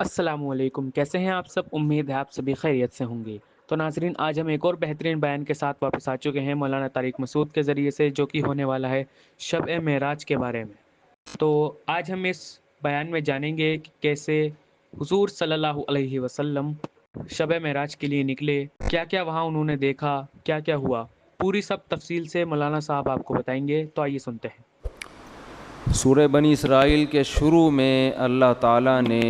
السلام علیکم، کیسے ہیں آپ سب؟ امید ہے آپ سبھی خیریت سے ہوں گے۔ تو ناظرین، آج ہم ایک اور بہترین بیان کے ساتھ واپس آ چکے ہیں مولانا طارق مسعود کے ذریعے سے، جو کہ ہونے والا ہے شب معراج کے بارے میں۔ تو آج ہم اس بیان میں جانیں گے کہ کیسے حضور صلی اللہ علیہ وسلم شب معراج کے لیے نکلے، کیا کیا وہاں انہوں نے دیکھا، کیا کیا ہوا، پوری سب تفصیل سے مولانا صاحب آپ کو بتائیں گے۔ تو آئیے سنتے ہیں۔ سورہ بنی اسرائیل کے شروع میں اللہ تعالیٰ نے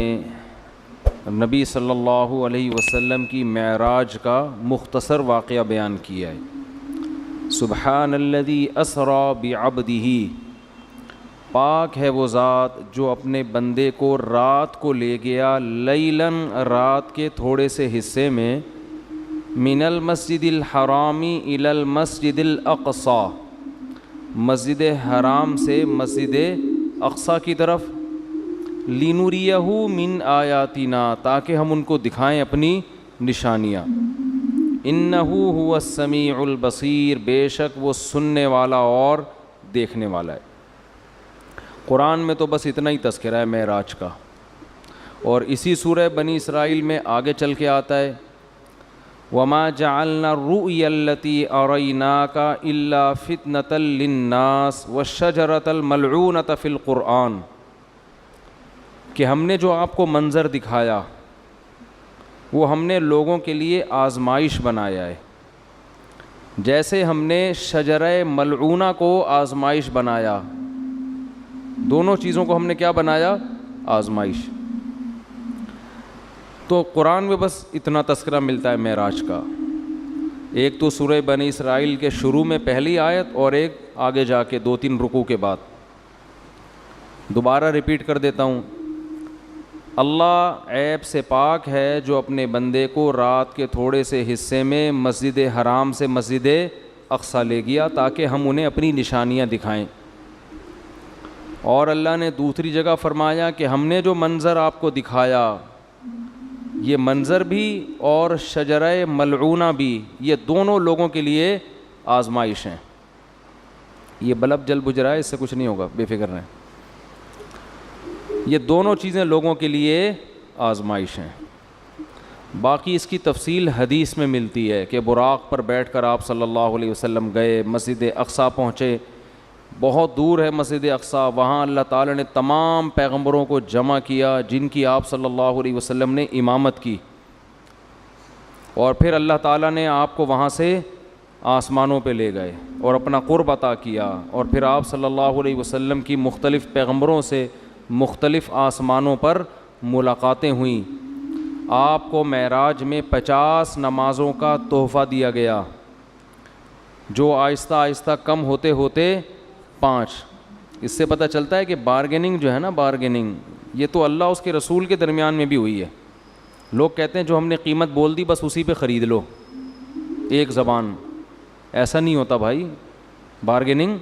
نبی صلی اللہ علیہ وسلم کی معراج کا مختصر واقعہ بیان کیا ہے۔ سبحان الذی اسریٰ بعبدہ، پاک ہے وہ ذات جو اپنے بندے کو رات کو لے گیا، لیلاً رات کے تھوڑے سے حصے میں، من المسجد الحرامی الی المسجد الاقصی، مسجد حرام سے مسجد اقصی کی طرف، لِنُرِيَهُ مِنْ آیاتنا، تاکہ ہم ان کو دکھائیں اپنی نشانیاں۔ إِنَّهُ هُوَ السَّمِيعُ الْبَصِيرُ، بے شک وہ سننے والا اور دیکھنے والا ہے۔ قرآن میں تو بس اتنا ہی تذکرہ ہے معراج کا، اور اسی سورہ بنی اسرائیل میں آگے چل کے آتا ہے وَمَا جَعَلْنَا الرُّؤْيَا الَّتِي أَرَيْنَاكَ إِلَّا فِتْنَةً لِلنَّاسِ وَالشَّجَرَةَ الْمَلْعُونَةَ فِي الْقُرْآنِ، کہ ہم نے جو آپ کو منظر دکھایا وہ ہم نے لوگوں کے لیے آزمائش بنایا ہے، جیسے ہم نے شجرہ ملعونہ کو آزمائش بنایا۔ دونوں چیزوں کو ہم نے کیا بنایا؟ آزمائش۔ تو قرآن میں بس اتنا تذکرہ ملتا ہے معراج کا، ایک تو سورہ بنی اسرائیل کے شروع میں پہلی آیت، اور ایک آگے جا کے 2-3 رکوع کے بعد۔ دوبارہ ریپیٹ کر دیتا ہوں، اللہ عیب سے پاک ہے جو اپنے بندے کو رات کے تھوڑے سے حصے میں مسجد حرام سے مسجد اقصی لے گیا تاکہ ہم انہیں اپنی نشانیاں دکھائیں۔ اور اللہ نے دوسری جگہ فرمایا کہ ہم نے جو منظر آپ کو دکھایا، یہ منظر بھی اور شجرہ ملعونہ بھی، یہ دونوں لوگوں کے لیے آزمائش ہیں۔ یہ بلب جل بجھ رہا ہے، اس سے کچھ نہیں ہوگا، بے فکر رہیں۔ یہ دونوں چیزیں لوگوں کے لیے آزمائش ہیں۔ باقی اس کی تفصیل حدیث میں ملتی ہے کہ براق پر بیٹھ کر آپ صلی اللہ علیہ وسلم گئے، مسجد اقصی پہنچے، بہت دور ہے مسجد اقصی، وہاں اللہ تعالی نے تمام پیغمبروں کو جمع کیا جن کی آپ صلی اللہ علیہ وسلم نے امامت کی، اور پھر اللہ تعالیٰ نے آپ کو وہاں سے آسمانوں پہ لے گئے اور اپنا قرب عطا کیا، اور پھر آپ صلی اللہ علیہ وسلم کی مختلف پیغمبروں سے مختلف آسمانوں پر ملاقاتیں ہوئیں۔ آپ کو معراج میں 50 نمازوں کا تحفہ دیا گیا، جو آہستہ آہستہ کم ہوتے ہوتے 5۔ اس سے پتہ چلتا ہے کہ بارگیننگ جو ہے نا، بارگیننگ یہ تو اللہ اس کے رسول کے درمیان میں بھی ہوئی ہے۔ لوگ کہتے ہیں جو ہم نے قیمت بول دی بس اسی پہ خرید لو، ایک زبان۔ ایسا نہیں ہوتا بھائی، بارگیننگ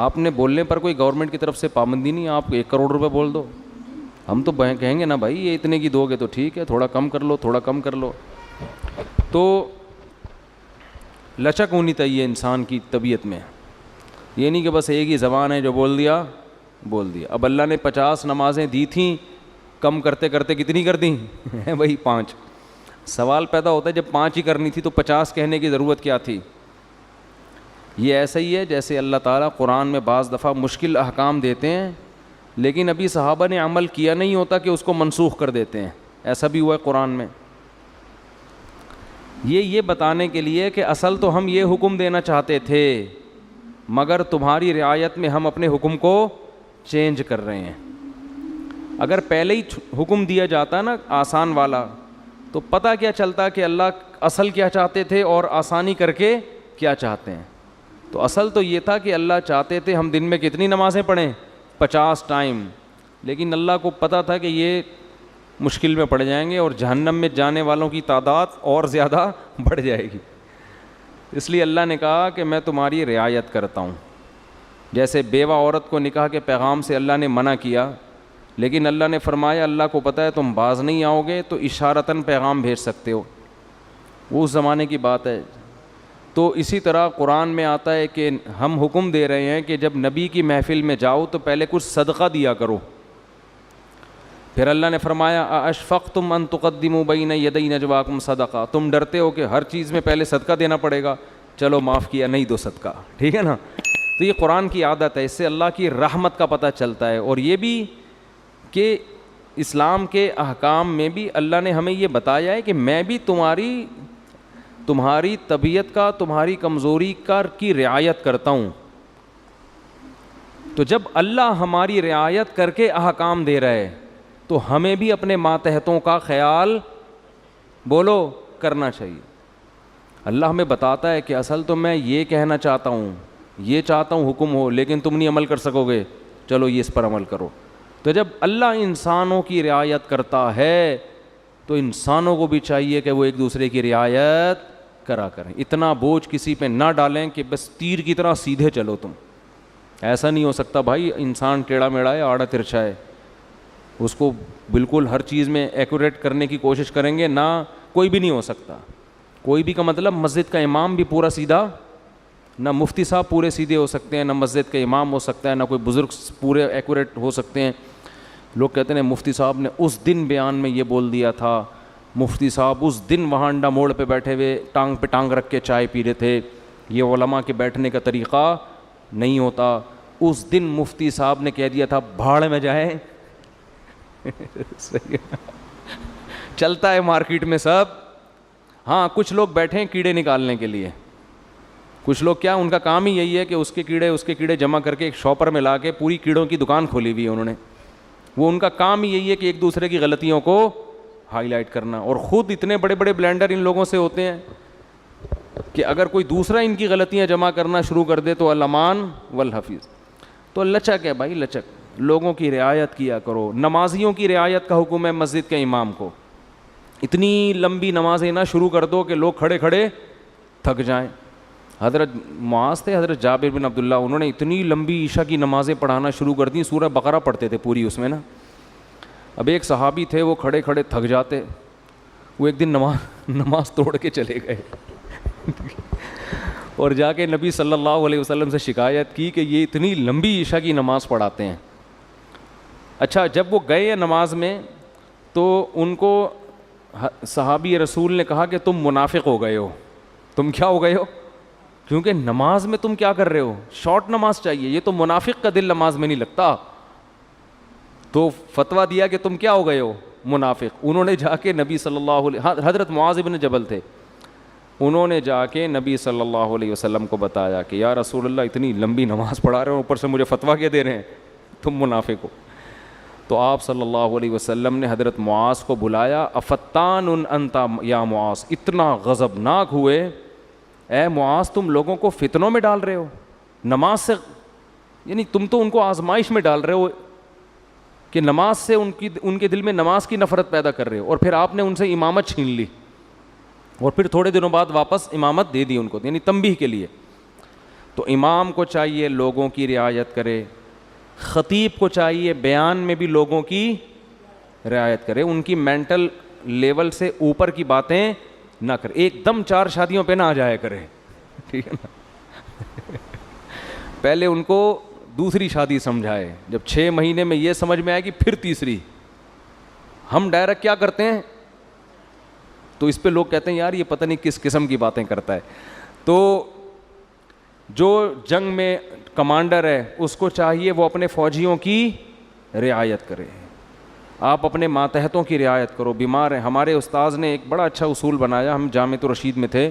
آپ نے بولنے پر کوئی گورنمنٹ کی طرف سے پابندی نہیں، آپ 1 کروڑ روپے بول دو، ہم تو کہیں گے نا بھائی یہ اتنے کی دو گے تو ٹھیک ہے، تھوڑا کم کر لو، تھوڑا کم کر لو۔ تو لچک ہونی چاہیے انسان کی طبیعت میں، یہ نہیں کہ بس ایک ہی زبان ہے جو بول دیا بول دیا۔ اب اللہ نے 50 نمازیں دی تھیں، کم کرتے کرتے کتنی کر دیں ہیں بھائی؟ 5۔ سوال پیدا ہوتا ہے جب 5 ہی کرنی تھی تو 50 کہنے کی ضرورت کیا تھی؟ یہ ایسا ہی ہے جیسے اللہ تعالیٰ قرآن میں بعض دفعہ مشکل احکام دیتے ہیں لیکن ابھی صحابہ نے عمل کیا نہیں ہوتا کہ اس کو منسوخ کر دیتے ہیں، ایسا بھی ہوا ہے قرآن میں۔ یہ بتانے کے لیے کہ اصل تو ہم یہ حکم دینا چاہتے تھے مگر تمہاری رعایت میں ہم اپنے حکم کو چینج کر رہے ہیں۔ اگر پہلے ہی حکم دیا جاتا نا آسان والا تو پتہ کیا چلتا کہ اللہ اصل کیا چاہتے تھے اور آسانی کر کے کیا چاہتے ہیں۔ تو اصل تو یہ تھا کہ اللہ چاہتے تھے ہم دن میں کتنی نمازیں پڑھیں؟ 50 ٹائم، لیکن اللہ کو پتہ تھا کہ یہ مشکل میں پڑ جائیں گے اور جہنم میں جانے والوں کی تعداد اور زیادہ بڑھ جائے گی، اس لیے اللہ نے کہا کہ میں تمہاری رعایت کرتا ہوں۔ جیسے بیوہ عورت کو نکاح کے پیغام سے اللہ نے منع کیا، لیکن اللہ نے فرمایا اللہ کو پتہ ہے تم باز نہیں آؤ گے تو اشارتاً پیغام بھیج سکتے ہو، وہ اس زمانے کی بات ہے۔ تو اسی طرح قرآن میں آتا ہے کہ ہم حکم دے رہے ہیں کہ جب نبی کی محفل میں جاؤ تو پہلے کچھ صدقہ دیا کرو، پھر اللہ نے فرمایا اشفقتم ان تقدموا بین یدی نجواکم صدقہ، تم ڈرتے ہو کہ ہر چیز میں پہلے صدقہ دینا پڑے گا، چلو معاف کیا، نہیں دو صدقہ، ٹھیک ہے نا. تو یہ قرآن کی عادت ہے، اس سے اللہ کی رحمت کا پتہ چلتا ہے. اور یہ بھی کہ اسلام کے احکام میں بھی اللہ نے ہمیں یہ بتایا ہے کہ میں بھی تمہاری طبیعت کا، تمہاری کمزوری کا کی رعایت کرتا ہوں. تو جب اللہ ہماری رعایت کر کے احکام دے رہا ہے تو ہمیں بھی اپنے ماتحتوں کا خیال بولو کرنا چاہیے. اللہ ہمیں بتاتا ہے کہ اصل تو میں یہ کہنا چاہتا ہوں، یہ چاہتا ہوں حکم ہو، لیکن تم نہیں عمل کر سکو گے، چلو یہ اس پر عمل کرو. تو جب اللہ انسانوں کی رعایت کرتا ہے تو انسانوں کو بھی چاہیے کہ وہ ایک دوسرے کی رعایت کرا کریں. اتنا بوجھ کسی پہ نہ ڈالیں کہ بس تیر کی طرح سیدھے چلو تم. ایسا نہیں ہو سکتا بھائی، انسان ٹیڑھا میڑھا ہے، آڑا ترچھا ہے، اس کو بالکل ہر چیز میں ایکوریٹ کرنے کی کوشش کریں گے نہ، کوئی بھی نہیں ہو سکتا. کوئی بھی کا مطلب مسجد کا امام بھی پورا سیدھا، نہ مفتی صاحب پورے سیدھے ہو سکتے ہیں، نہ مسجد کا امام ہو سکتا ہے، نہ کوئی بزرگ پورے ایکوریٹ ہو سکتے ہیں. لوگ کہتے ہیں مفتی صاحب نے اس دن بیان میں یہ بول دیا تھا، مفتی صاحب اس دن وہاں انڈا موڑ پہ بیٹھے ہوئے ٹانگ پہ ٹانگ رکھ کے چائے پی رہے تھے. یہ علماء کے بیٹھنے کا طریقہ نہیں ہوتا. اس دن مفتی صاحب نے کہہ دیا تھا بھاڑ میں جائے. چلتا ہے مارکیٹ میں سب. ہاں کچھ لوگ بیٹھے ہیں کیڑے نکالنے کے لیے. کچھ لوگ کیا، ان کا کام ہی یہی ہے کہ اس کے کیڑے جمع کر کے ایک شاپر میں لا کے پوری کیڑوں کی دکان کھولی ہوئی ہے انہوں نے. وہ ان کا کام ہی یہی ہے کہ ایک دوسرے کی غلطیوں کو ہائی لائٹ کرنا. اور خود اتنے بڑے بڑے بلینڈر ان لوگوں سے ہوتے ہیں کہ اگر کوئی دوسرا ان کی غلطیاں جمع کرنا شروع کر دے تو الامان والحفیظ. تو لچک ہے بھائی، لچک. لوگوں کی رعایت کیا کرو. نمازیوں کی رعایت کا حکم ہے مسجد کے امام کو. اتنی لمبی نمازیں نہ شروع کر دو کہ لوگ کھڑے کھڑے تھک جائیں. حضرت معاذ تھے، حضرت جابر بن عبداللہ، انہوں نے اتنی لمبی عشاء کی نمازیں پڑھانا شروع کر دیں، سورہ بقرہ پڑھتے تھے پوری اس میں نا. اب ایک صحابی تھے، وہ کھڑے کھڑے تھک جاتے، وہ ایک دن نماز توڑ کے چلے گئے اور جا کے نبی صلی اللہ علیہ وسلم سے شکایت کی کہ یہ اتنی لمبی عشاء کی نماز پڑھاتے ہیں. اچھا جب وہ گئے نماز میں تو ان کو صحابی رسول نے کہا کہ تم منافق ہو گئے ہو. تم کیا ہو گئے ہو؟ کیونکہ نماز میں تم کیا کر رہے ہو؟ شارٹ نماز چاہیے. یہ تو منافق کا دل نماز میں نہیں لگتا. تو فتویٰ دیا کہ تم کیا ہو گئے ہو؟ منافق. انہوں نے جا کے نبی صلی اللہ علیہ، حضرت معاذ بن جبل تھے، انہوں نے جا کے نبی صلی اللہ علیہ وسلم کو بتایا کہ یا رسول اللہ اتنی لمبی نماز پڑھا رہے ہو، اوپر سے مجھے فتویٰ کیا دے رہے ہیں، تم منافق ہو. تو آپ صلی اللہ علیہ وسلم نے حضرت معاذ کو بلایا. افتان انت یا معاذ، اتنا غضبناک ہوئے، اے معاذ تم لوگوں کو فتنوں میں ڈال رہے ہو نماز سے، یعنی تم تو ان کو آزمائش میں ڈال رہے ہو کہ نماز سے ان کے دل میں نماز کی نفرت پیدا کر رہے ہو. اور پھر آپ نے ان سے امامت چھین لی اور پھر تھوڑے دنوں بعد واپس امامت دے دی ان کو، یعنی تنبیہ کے لیے. تو امام کو چاہیے لوگوں کی رعایت کرے، خطیب کو چاہیے بیان میں بھی لوگوں کی رعایت کرے، ان کی مینٹل لیول سے اوپر کی باتیں نہ کرے. ایک دم 4 شادیوں پہ نہ آ جایا کرے، ٹھیک ہے نا. پہلے ان کو دوسری شادی سمجھائے، جب 6 مہینے میں یہ سمجھ میں آئے کہ پھر تیسری. ہم ڈائریکٹ کیا کرتے ہیں، تو اس پہ لوگ کہتے ہیں یار یہ پتہ نہیں کس قسم کی باتیں کرتا ہے. تو جو جنگ میں کمانڈر ہے اس کو چاہیے وہ اپنے فوجیوں کی رعایت کرے. آپ اپنے ماتحتوں کی رعایت کرو. بیمار ہیں، ہمارے استاذ نے ایک بڑا اچھا اصول بنایا، ہم جامعۃ الرشید میں تھے،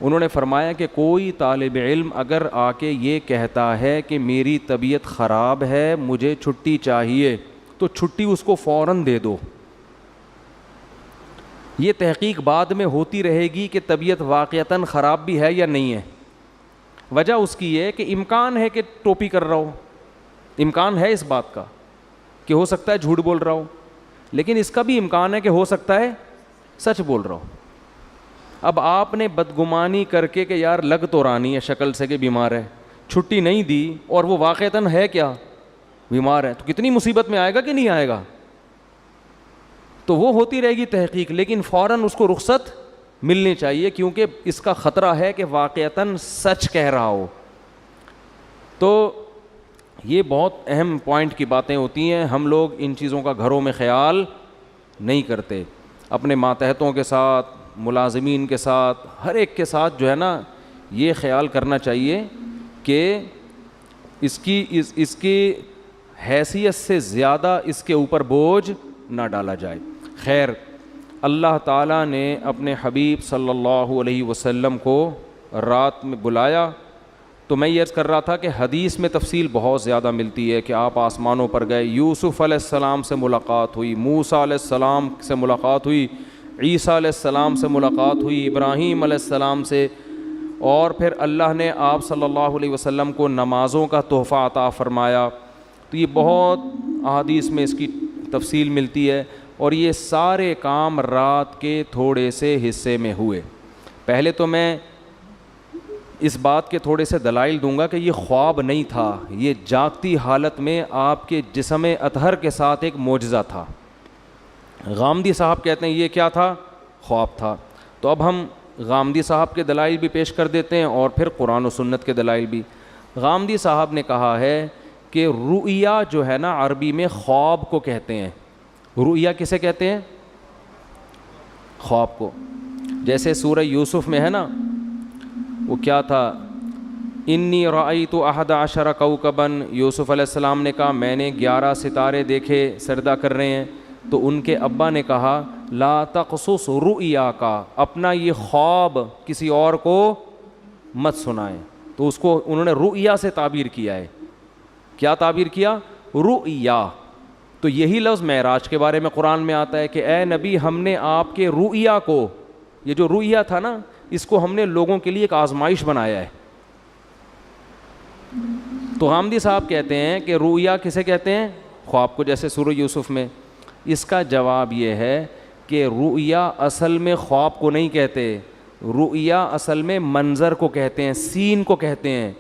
انہوں نے فرمایا کہ کوئی طالب علم اگر آ کے یہ کہتا ہے کہ میری طبیعت خراب ہے، مجھے چھٹی چاہیے، تو چھٹی اس کو فوراً دے دو. یہ تحقیق بعد میں ہوتی رہے گی کہ طبیعت واقعتاً خراب بھی ہے یا نہیں ہے. وجہ اس کی یہ کہ امکان ہے کہ ٹوپی کر رہا ہو، امکان ہے اس بات کا کہ ہو سکتا ہے جھوٹ بول رہا ہو، لیکن اس کا بھی امکان ہے کہ ہو سکتا ہے سچ بول رہا ہو. اب آپ نے بدگمانی کر کے کہ یار لگ تو رانی ہے شکل سے کہ بیمار ہے، چھٹی نہیں دی اور وہ واقعتاً ہے کیا بیمار ہے، تو کتنی مصیبت میں آئے گا کہ نہیں آئے گا. تو وہ ہوتی رہے گی تحقیق، لیکن فوراً اس کو رخصت ملنی چاہیے کیونکہ اس کا خطرہ ہے کہ واقعتاً سچ کہہ رہا ہو. تو یہ بہت اہم پوائنٹ کی باتیں ہوتی ہیں، ہم لوگ ان چیزوں کا گھروں میں خیال نہیں کرتے. اپنے ماتحتوں کے ساتھ، ملازمین کے ساتھ، ہر ایک کے ساتھ جو ہے نا یہ خیال کرنا چاہیے کہ اس کی حیثیت سے زیادہ اس کے اوپر بوجھ نہ ڈالا جائے. خیر، اللہ تعالیٰ نے اپنے حبیب صلی اللہ علیہ وسلم کو رات میں بلایا. تو میں یہ عرض کر رہا تھا کہ حدیث میں تفصیل بہت زیادہ ملتی ہے کہ آپ آسمانوں پر گئے، یوسف علیہ السلام سے ملاقات ہوئی، موسیٰ علیہ السلام سے ملاقات ہوئی، عیسیٰ علیہ السلام سے ملاقات ہوئی، ابراہیم علیہ السلام سے، اور پھر اللہ نے آپ صلی اللہ علیہ وسلم کو نمازوں کا تحفہ عطا فرمایا. تو یہ بہت احادیث میں اس کی تفصیل ملتی ہے، اور یہ سارے کام رات کے تھوڑے سے حصے میں ہوئے. پہلے تو میں اس بات کے تھوڑے سے دلائل دوں گا کہ یہ خواب نہیں تھا، یہ جاگتی حالت میں آپ کے جسم اطہر کے ساتھ ایک معجزہ تھا. غامدی صاحب کہتے ہیں یہ کیا تھا؟ خواب تھا. تو اب ہم غامدی صاحب کے دلائل بھی پیش کر دیتے ہیں اور پھر قرآن و سنت کے دلائل بھی. غامدی صاحب نے کہا ہے کہ رؤیا جو ہے نا عربی میں خواب کو کہتے ہیں. رؤیا کسے کہتے ہیں؟ خواب کو. جیسے سورہ یوسف میں ہے نا، وہ کیا تھا، انی رأیت احد عشر کوکبا، یوسف علیہ السلام نے کہا میں نے 11 ستارے دیکھے سجدہ کر رہے ہیں. تو ان کے ابا نے کہا لا تقصص رؤیا کا، اپنا یہ خواب کسی اور کو مت سنائیں. تو اس کو انہوں نے رؤیا سے تعبیر کیا ہے. کیا تعبیر کیا؟ رؤیا. تو یہی لفظ معراج کے بارے میں قرآن میں آتا ہے کہ اے نبی ہم نے آپ کے رؤیا کو، یہ جو رؤیا تھا نا اس کو ہم نے لوگوں کے لیے ایک آزمائش بنایا ہے. تو غامدی صاحب کہتے ہیں کہ رؤیا کسے کہتے ہیں؟ خواب کو، جیسے سورہ یوسف میں. اس کا جواب یہ ہے کہ رؤیا اصل میں خواب کو نہیں کہتے، رؤیا اصل میں منظر کو کہتے ہیں، سین کو کہتے ہیں.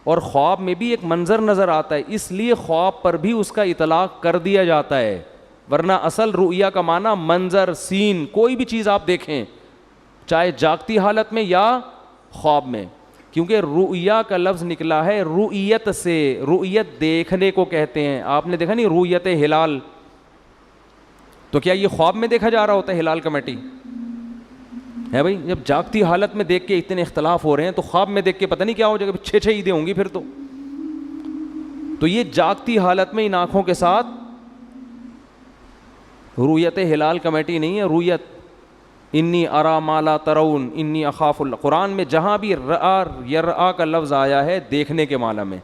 اور خواب میں بھی ایک منظر نظر آتا ہے، اس لیے خواب پر بھی اس کا اطلاق کر دیا جاتا ہے. ورنہ اصل رؤیا کا معنی منظر، سین، کوئی بھی چیز آپ دیکھیں چاہے جاگتی حالت میں یا خواب میں. کیونکہ رؤیا کا لفظ نکلا ہے رؤیت سے، رؤیت دیکھنے کو کہتے ہیں. آپ نے دیکھا نہیں رؤیت ہلال، تو کیا یہ خواب میں دیکھا جا رہا ہوتا ہے ہلال کمیٹی ہے بھائی؟ جب جاگتی حالت میں دیکھ کے اتنے اختلاف ہو رہے ہیں تو خواب میں دیکھ کے پتہ نہیں کیا ہو جائے گا، 6 عیدیں ہوں گی پھر تو یہ جاگتی حالت میں ان آنکھوں کے ساتھ رؤیت ہلال کمیٹی نہیں ہے، رؤیت انی ارا ما لا ترون انی اخاف اللہ. قرآن میں جہاں بھی رآ یرآ کا لفظ آیا ہے دیکھنے کے معنی میں،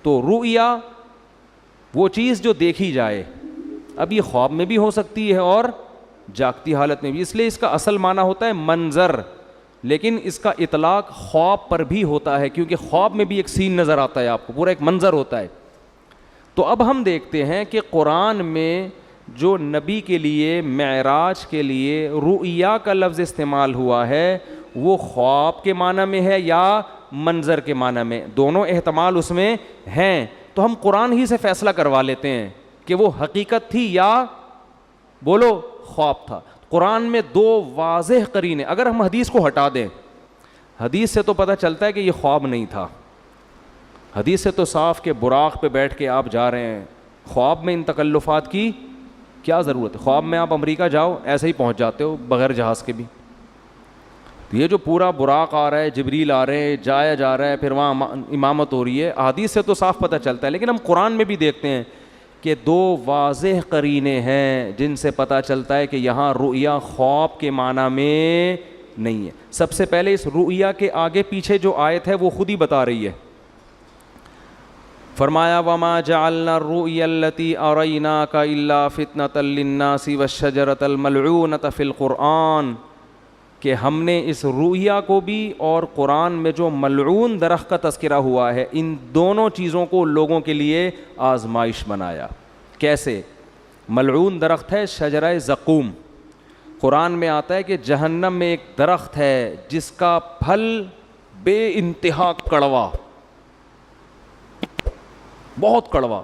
تو رؤیا وہ چیز جو دیکھی جائے. اب یہ خواب میں بھی ہو سکتی ہے اور جاگتی حالت میں بھی، اس لیے اس کا اصل معنی ہوتا ہے منظر، لیکن اس کا اطلاق خواب پر بھی ہوتا ہے کیونکہ خواب میں بھی ایک سین نظر آتا ہے، آپ کو پورا ایک منظر ہوتا ہے. تو اب ہم دیکھتے ہیں کہ قرآن میں جو نبی کے لیے معراج کے لیے رؤیا کا لفظ استعمال ہوا ہے وہ خواب کے معنی میں ہے یا منظر کے معنی میں، دونوں احتمال اس میں ہیں. تو ہم قرآن ہی سے فیصلہ کروا لیتے ہیں کہ وہ حقیقت تھی یا بولو خواب تھا. قرآن میں 2 واضح قرینے، اگر ہم حدیث کو ہٹا دیں، حدیث سے تو پتہ چلتا ہے کہ یہ خواب نہیں تھا. حدیث سے تو صاف کہ براق پہ بیٹھ کے آپ جا رہے ہیں، خواب میں ان تکلفات کی کیا ضرورت ہے؟ خواب میں آپ امریکہ جاؤ ایسے ہی پہنچ جاتے ہو بغیر جہاز کے بھی. یہ جو پورا براق آ رہا ہے، جبریل آ رہے ہیں، جایا جا رہا ہے، پھر وہاں امامت ہو رہی ہے، حدیث سے تو صاف پتہ چلتا ہے. لیکن ہم قرآن میں بھی دیکھتے ہیں کہ 2 واضح قرینے ہیں جن سے پتہ چلتا ہے کہ یہاں رؤیا خواب کے معنی میں نہیں ہے. سب سے پہلے اس رؤیا کے آگے پیچھے جو آیت ہے وہ خود ہی بتا رہی ہے. فرمایا وما جعلنا الرؤيا التي أريناك إلا فتنة للناس والشجرة الملعونة في القرآن، کہ ہم نے اس رؤیا کو بھی اور قرآن میں جو ملعون درخت کا تذکرہ ہوا ہے ان دونوں چیزوں کو لوگوں کے لیے آزمائش بنایا. کیسے؟ ملعون درخت ہے شجرہ زقوم. قرآن میں آتا ہے کہ جہنم میں ایک درخت ہے جس کا پھل بے انتہا کڑوا، بہت کڑوا،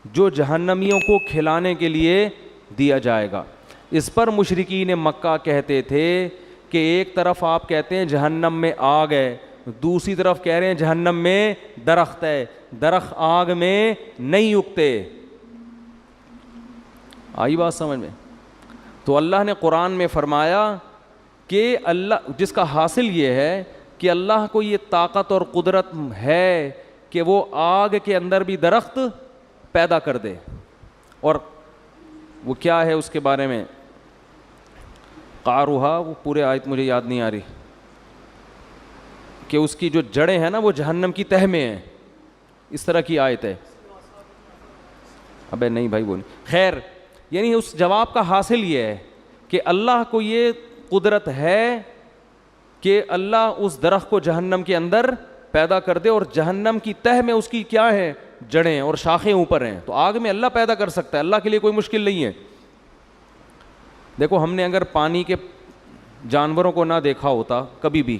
جو جہنمیوں کو کھلانے کے لیے دیا جائے گا. اس پر مشرکین مکہ کہتے تھے کہ ایک طرف آپ کہتے ہیں جہنم میں آگ ہے، دوسری طرف کہہ رہے ہیں جہنم میں درخت ہے، درخت آگ میں نہیں اگتے. آئی بات سمجھ میں؟ تو اللہ نے قرآن میں فرمایا کہ اللہ جس کا حاصل یہ ہے کہ اللہ کو یہ طاقت اور قدرت ہے کہ وہ آگ کے اندر بھی درخت پیدا کر دے. اور وہ کیا ہے اس کے بارے میں قاروہا، وہ پورے آیت مجھے یاد نہیں آ رہی، کہ اس کی جو جڑیں ہیں نا وہ جہنم کی تہ میں ہیں، اس طرح کی آیت ہے. ابے نہیں بھائی وہ نہیں. خیر، یعنی اس جواب کا حاصل یہ ہے کہ اللہ کو یہ قدرت ہے کہ اللہ اس درخت کو جہنم کے اندر پیدا کر دے، اور جہنم کی تہ میں اس کی کیا ہے؟ جڑیں اور شاخیں اوپر ہیں. تو آگ میں اللہ پیدا کر سکتا ہے، اللہ کے لیے کوئی مشکل نہیں ہے. دیکھو ہم نے اگر پانی کے جانوروں کو نہ دیکھا ہوتا کبھی بھی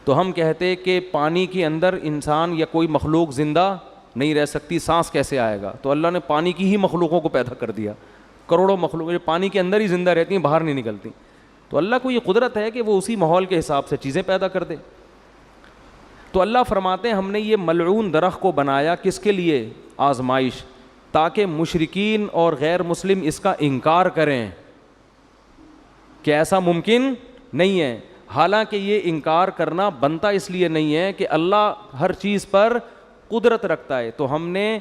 تو ہم کہتے کہ پانی کے اندر انسان یا کوئی مخلوق زندہ نہیں رہ سکتی، سانس کیسے آئے گا؟ تو اللہ نے پانی کی ہی مخلوقوں کو پیدا کر دیا. کروڑوں مخلوق جو پانی کے اندر ہی زندہ رہتی ہیں، باہر نہیں نکلتی. تو اللہ کو یہ قدرت ہے کہ وہ اسی ماحول کے حساب سے چیزیں پیدا کر دے. تو اللہ فرماتے ہیں ہم نے یہ ملعون درخت کو بنایا کس کے لیے؟ آزمائش، تاکہ مشرکین اور غیر مسلم اس کا انکار کریں کہ ایسا ممکن نہیں ہے. حالانکہ یہ انکار کرنا بنتا اس لیے نہیں ہے کہ اللہ ہر چیز پر قدرت رکھتا ہے. تو ہم نے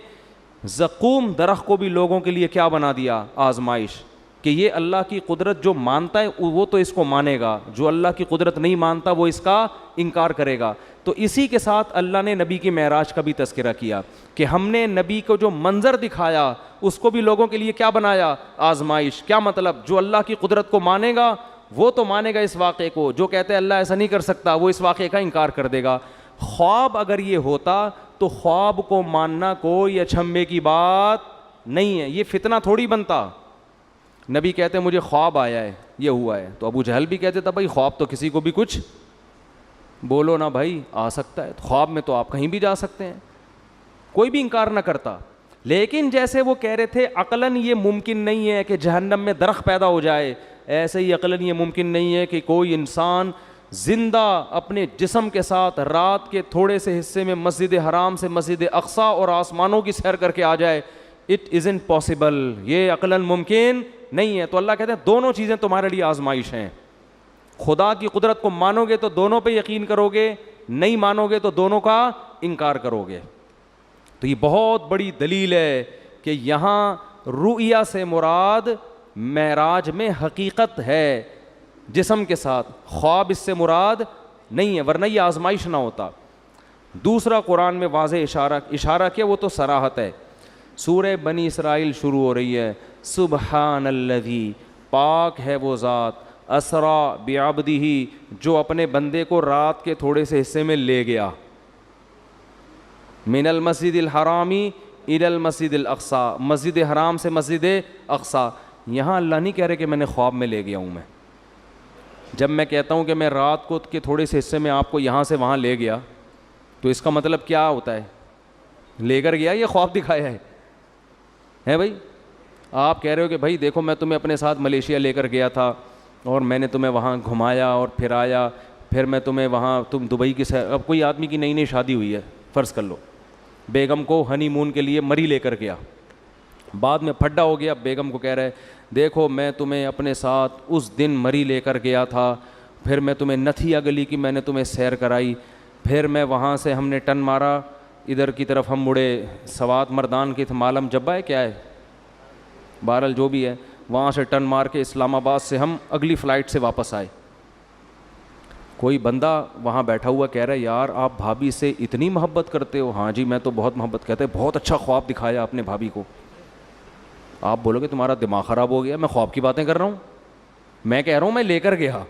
زقوم درخت کو بھی لوگوں کے لیے کیا بنا دیا؟ آزمائش، کہ یہ اللہ کی قدرت جو مانتا ہے وہ تو اس کو مانے گا، جو اللہ کی قدرت نہیں مانتا وہ اس کا انکار کرے گا. تو اسی کے ساتھ اللہ نے نبی کی معراج کا بھی تذکرہ کیا کہ ہم نے نبی کو جو منظر دکھایا اس کو بھی لوگوں کے لیے کیا بنایا؟ آزمائش. کیا مطلب؟ جو اللہ کی قدرت کو مانے گا وہ تو مانے گا اس واقعے کو، جو کہتے ہیں اللہ ایسا نہیں کر سکتا وہ اس واقعے کا انکار کر دے گا. خواب اگر یہ ہوتا تو خواب کو ماننا کوئی اچھمبے کی بات نہیں ہے، یہ فتنہ تھوڑی بنتا. نبی کہتے ہیں مجھے خواب آیا ہے، یہ ہوا ہے، تو ابو جہل بھی کہتے تھا بھائی خواب تو کسی کو بھی کچھ بولو نا بھائی آ سکتا ہے، خواب میں تو آپ کہیں بھی جا سکتے ہیں، کوئی بھی انکار نہ کرتا. لیکن جیسے وہ کہہ رہے تھے عقلاً یہ ممکن نہیں ہے کہ جہنم میں درخت پیدا ہو جائے، ایسے ہی عقلاً یہ ممکن نہیں ہے کہ کوئی انسان زندہ اپنے جسم کے ساتھ رات کے تھوڑے سے حصے میں مسجد حرام سے مسجد اقصیٰ اور آسمانوں کی سیر کر کے آ جائے. اٹ ازنٹ پاسبل، یہ عقلاً ممکن نہیں ہے. تو اللہ کہتے ہیں دونوں چیزیں تمہارے لیے آزمائش ہیں. خدا کی قدرت کو مانو گے تو دونوں پہ یقین کرو گے، نہیں مانو گے تو دونوں کا انکار کرو گے. تو یہ بہت بڑی دلیل ہے کہ یہاں رؤیا سے مراد معراج میں حقیقت ہے جسم کے ساتھ، خواب اس سے مراد نہیں ہے، ورنہ یہ آزمائش نہ ہوتا. دوسرا قرآن میں واضح اشارہ کیا، وہ تو صراحت ہے. سورہ بنی اسرائیل شروع ہو رہی ہے، سبحان الذی، پاک ہے وہ ذات، اسرا بعبدہ، جو اپنے بندے کو رات کے تھوڑے سے حصے میں لے گیا، من المسجد الحرامی الی المسجد الاقصیٰ، مسجد حرام سے مسجد اقصیٰ. یہاں اللہ نہیں کہہ رہے کہ میں نے خواب میں لے گیا ہوں. میں جب میں کہتا ہوں کہ میں رات کو کے تھوڑے سے حصے میں آپ کو یہاں سے وہاں لے گیا تو اس کا مطلب کیا ہوتا ہے؟ لے کر گیا یا خواب دکھایا ہے بھائی؟ آپ کہہ رہے ہو کہ بھائی دیکھو میں تمہیں اپنے ساتھ ملیشیا لے کر گیا تھا اور میں نے تمہیں وہاں گھمایا اور پھرایا، پھر میں تمہیں وہاں تم دبئی کی اب کوئی آدمی کی نئی نئی شادی ہوئی ہے فرض کر لو، بیگم کو ہنی مون کے لیے مری لے کر گیا، بعد میں پھڈا ہو گیا، بیگم کو کہہ رہے دیکھو میں تمہیں اپنے ساتھ اس دن مری لے کر گیا تھا، پھر میں تمہیں نتھیا گلی کی میں نے تمہیں سیر کرائی، پھر میں وہاں سے ہم نے ٹن مارا ادھر کی طرف، ہم مڑے سوات مردان کی مالم جبہ ہے کیا ہے بہرحال جو بھی ہے، وہاں سے ٹن مار کے اسلام آباد سے ہم اگلی فلائٹ سے واپس آئے. کوئی بندہ وہاں بیٹھا ہوا کہہ رہا ہے یار آپ بھابھی سے اتنی محبت کرتے ہو؟ ہاں جی میں تو بہت محبت، کہتے ہیں بہت اچھا خواب دکھایا آپ نے بھابھی کو. آپ بولو گے تمہارا دماغ خراب ہو گیا، میں خواب کی باتیں کر رہا ہوں، میں کہہ رہا ہوں میں لے کر گیا.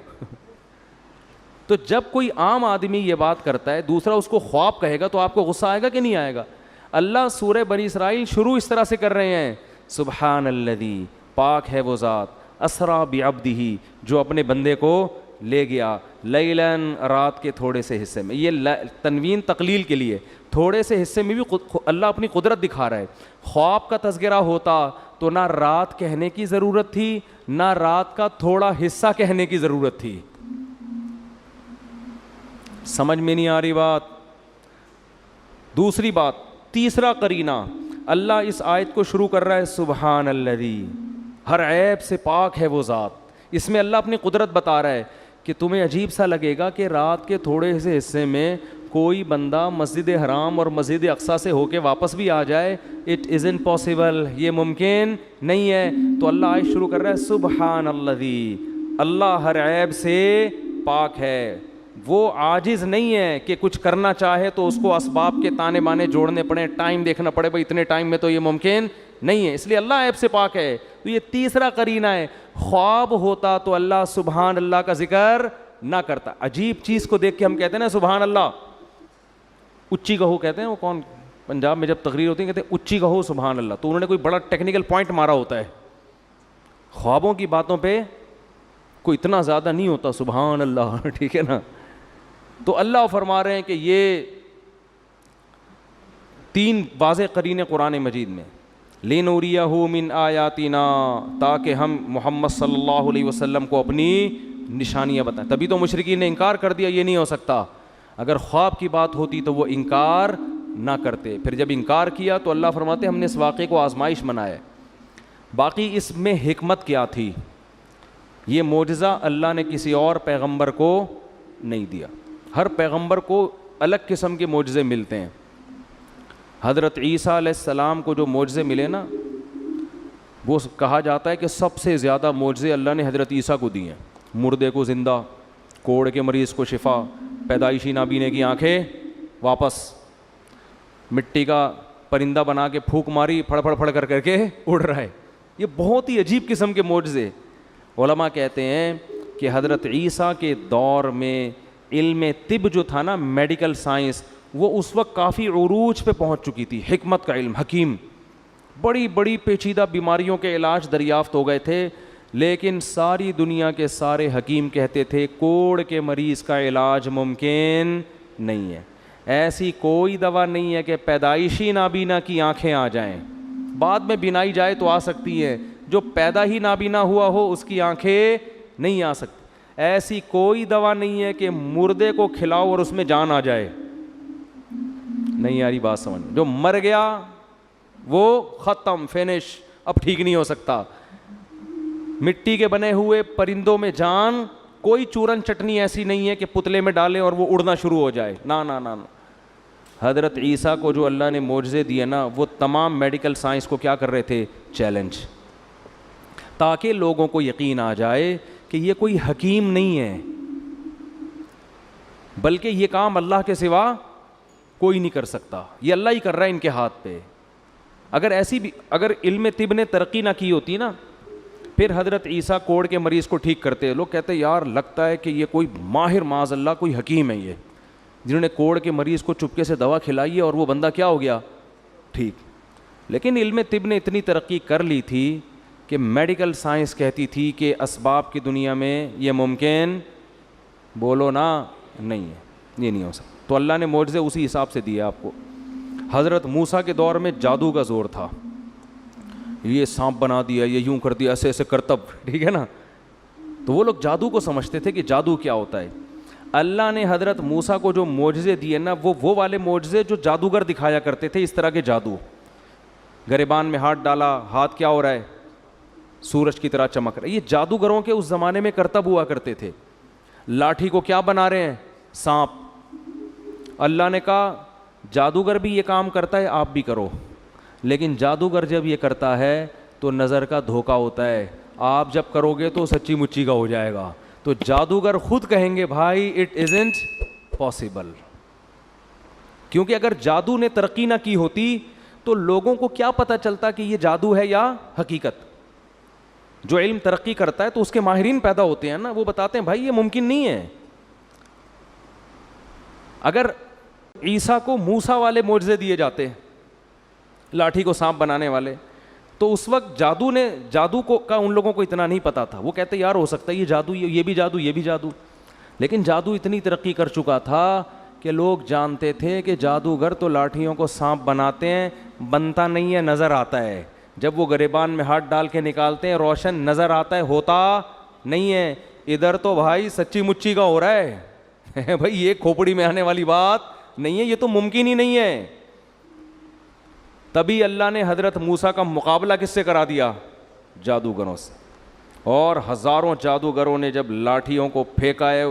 تو جب کوئی عام آدمی یہ بات کرتا ہے دوسرا اس کو خواب کہے گا تو آپ کو غصہ آئے گا کہ نہیں آئے گا؟ اللہ سورہ بنی اسرائیل شروع اس طرح سے کر رہے ہیں، سبحان الذی، پاک ہے وہ ذات، اسرا بعبدہ، جو اپنے بندے کو لے گیا، لیلاً، رات کے تھوڑے سے حصے میں. یہ تنوین تقلیل کے لیے، تھوڑے سے حصے میں بھی اللہ اپنی قدرت دکھا رہا ہے. خواب کا تذکرہ ہوتا تو نہ رات کہنے کی ضرورت تھی، نہ رات کا تھوڑا حصہ کہنے کی ضرورت تھی. سمجھ میں نہیں آ رہی بات؟ دوسری بات، تیسرا قرینہ، اللہ اس آیت کو شروع کر رہا ہے سبحان الذی، ہر عیب سے پاک ہے وہ ذات. اس میں اللہ اپنی قدرت بتا رہا ہے کہ تمہیں عجیب سا لگے گا کہ رات کے تھوڑے سے حصے میں کوئی بندہ مسجد حرام اور مسجد اقصیٰ سے ہو کے واپس بھی آ جائے. اٹ ازنٹ پاسبل، یہ ممکن نہیں ہے. تو اللہ آیت شروع کر رہا ہے سبحان الذی، اللہ ہر عیب سے پاک ہے، وہ عاجز نہیں ہے کہ کچھ کرنا چاہے تو اس کو اسباب کے تانے بانے جوڑنے پڑیں، ٹائم دیکھنا پڑے، بھائی اتنے ٹائم میں تو یہ ممکن نہیں ہے، اس لیے اللہ عیب سے پاک ہے. تو یہ تیسرا قرینہ ہے. خواب ہوتا تو اللہ سبحان اللہ کا ذکر نہ کرتا. عجیب چیز کو دیکھ کے ہم کہتے ہیں نا سبحان اللہ، اچھی کہو کہتے ہیں، وہ کون پنجاب میں جب تقریر ہوتی ہے کہتے ہیں اچھی کہو سبحان اللہ، تو انہوں نے کوئی بڑا ٹیکنیکل پوائنٹ مارا ہوتا ہے. خوابوں کی باتوں پہ کوئی اتنا زیادہ نہیں ہوتا سبحان اللہ ٹھیک ہے نا. تو اللہ فرما رہے ہیں کہ یہ تین واضح قرینے قرآن مجید میں، لِنُرِيَهُ مِنْ آیَاتِنَا، تاکہ ہم محمد صلی اللہ علیہ وسلم کو اپنی نشانیاں بتائیں. تبھی تو مشرکین نے انکار کر دیا، یہ نہیں ہو سکتا. اگر خواب کی بات ہوتی تو وہ انکار نہ کرتے. پھر جب انکار کیا تو اللہ فرماتے ہم نے اس واقعے کو آزمائش بنایا. باقی اس میں حکمت کیا تھی؟ یہ معجزہ اللہ نے کسی اور پیغمبر کو نہیں دیا. ہر پیغمبر کو الگ قسم کے معجزے ملتے ہیں. حضرت عیسیٰ علیہ السلام کو جو معجزے ملے نا، وہ کہا جاتا ہے کہ سب سے زیادہ معجزے اللہ نے حضرت عیسیٰ کو دیے ہیں. مردے کو زندہ، کوڑ کے مریض کو شفا، پیدائشی نابینے کی آنکھیں واپس، مٹی کا پرندہ بنا کے پھونک ماری، پھڑ پھڑ پھڑ کر کے اڑ رہا ہے. یہ بہت ہی عجیب قسم کے معجزے. علماء کہتے ہیں کہ حضرت عیسیٰ کے دور میں علم طب جو تھا نا، میڈیکل سائنس، وہ اس وقت کافی عروج پہ پہنچ چکی تھی. حکمت کا علم، حکیم، بڑی بڑی پیچیدہ بیماریوں کے علاج دریافت ہو گئے تھے. لیکن ساری دنیا کے سارے حکیم کہتے تھے کوڑ کے مریض کا علاج ممکن نہیں ہے. ایسی کوئی دوا نہیں ہے کہ پیدائشی نابینا کی آنکھیں آ جائیں. بعد میں بینائی جائے تو آ سکتی ہے، جو پیدا ہی نابینا ہوا ہو اس کی آنکھیں نہیں آ سکتی. ایسی کوئی دوا نہیں ہے کہ مردے کو کھلاؤ اور اس میں جان آ جائے. نہیں آ رہی بات سمجھ؟ جو مر گیا وہ ختم، فینش، اب ٹھیک نہیں ہو سکتا. مٹی کے بنے ہوئے پرندوں میں جان، کوئی چورن چٹنی ایسی نہیں ہے کہ پتلے میں ڈالیں اور وہ اڑنا شروع ہو جائے. نا نا نا نا. حضرت عیسیٰ کو جو اللہ نے معجزے دیے نا، وہ تمام میڈیکل سائنس کو کیا کر رہے تھے؟ چیلنج، تاکہ لوگوں کو یقین آ جائے کہ یہ کوئی حکیم نہیں ہے، بلکہ یہ کام اللہ کے سوا کوئی نہیں کر سکتا، یہ اللہ ہی کر رہا ہے ان کے ہاتھ پہ. اگر علم طب نے ترقی نہ کی ہوتی نا، پھر حضرت عیسیٰ کوڑ کے مریض کو ٹھیک کرتے. لوگ کہتے یار لگتا ہے کہ یہ کوئی ماہر، معاذ اللہ کوئی حکیم ہے یہ، جنہوں نے کوڑ کے مریض کو چپکے سے دوا کھلائی ہے اور وہ بندہ کیا ہو گیا؟ ٹھیک. لیکن علم طب نے اتنی ترقی کر لی تھی کہ میڈیکل سائنس کہتی تھی کہ اسباب کی دنیا میں یہ ممکن، بولو نا، نہیں ہے، یہ نہیں ہو سکتا. تو اللہ نے معجزے اسی حساب سے دیے آپ کو. حضرت موسیٰ کے دور میں جادو کا زور تھا، یہ سانپ بنا دیا، یہ یوں کر دیا، ایسے ایسے کرتب، ٹھیک ہے نا. تو وہ لوگ جادو کو سمجھتے تھے کہ جادو کیا ہوتا ہے. اللہ نے حضرت موسیٰ کو جو معجزے دیے نا، وہ والے معجزے جو جادوگر دکھایا کرتے تھے، اس طرح کے جادو. گریبان میں ہاتھ ڈالا، ہاتھ کیا ہو رہا ہے؟ سورج کی طرح چمک رہا ہے. یہ جادوگروں کے اس زمانے میں کرتب ہوا کرتے تھے. لاٹھی کو کیا بنا رہے ہیں؟ سانپ. اللہ نے کہا جادوگر بھی یہ کام کرتا ہے، آپ بھی کرو. لیکن جادوگر جب یہ کرتا ہے تو نظر کا دھوکہ ہوتا ہے، آپ جب کرو گے تو سچی مچی کا ہو جائے گا. تو جادوگر خود کہیں گے بھائی اٹ ازنٹ پاسبل. کیونکہ اگر جادو نے ترقی نہ کی ہوتی تو لوگوں کو کیا پتہ چلتا کہ یہ جادو ہے یا حقیقت. جو علم ترقی کرتا ہے تو اس کے ماہرین پیدا ہوتے ہیں نا، وہ بتاتے ہیں بھائی یہ ممکن نہیں ہے. اگر عیسیٰ کو موسیٰ والے معجزے دیے جاتے، لاٹھی کو سانپ بنانے والے، تو اس وقت جادو کا ان لوگوں کو اتنا نہیں پتا تھا. وہ کہتے یار ہو سکتا ہے یہ جادو، یہ بھی جادو، یہ بھی جادو. لیکن جادو اتنی ترقی کر چکا تھا کہ لوگ جانتے تھے کہ جادوگر تو لاٹھیوں کو سانپ بناتے ہیں، بنتا نہیں ہے، نظر آتا ہے. جب وہ گریبان میں ہاتھ ڈال کے نکالتے ہیں روشن نظر آتا ہے، ہوتا نہیں ہے. ادھر تو بھائی سچی مچی کا ہو رہا ہے بھائی، یہ کھوپڑی میں آنے والی بات نہیں ہے، یہ تو ممکن ہی نہیں ہے. تبھی اللہ نے حضرت موسیٰ کا مقابلہ کس سے کرا دیا؟ جادوگروں سے. اور ہزاروں جادوگروں نے جب لاٹھیوں کو پھینکا ہے،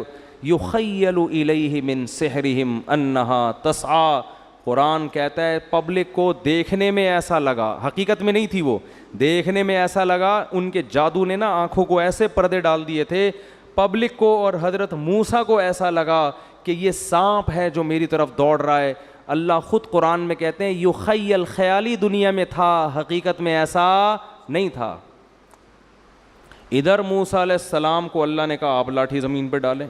یخیل الیہ من سحرہم انہا تسعی، قرآن کہتا ہے پبلک کو دیکھنے میں ایسا لگا، حقیقت میں نہیں تھی وہ، دیکھنے میں ایسا لگا، ان کے جادو نے نا آنکھوں کو ایسے پردے ڈال دیے تھے، پبلک کو اور حضرت موسیٰ کو ایسا لگا کہ یہ سانپ ہے جو میری طرف دوڑ رہا ہے. اللہ خود قرآن میں کہتے ہیں یخیل، خیالی دنیا میں تھا، حقیقت میں ایسا نہیں تھا. ادھر موسیٰ علیہ السلام کو اللہ نے کہا آپ لاٹھی زمین پہ ڈالیں.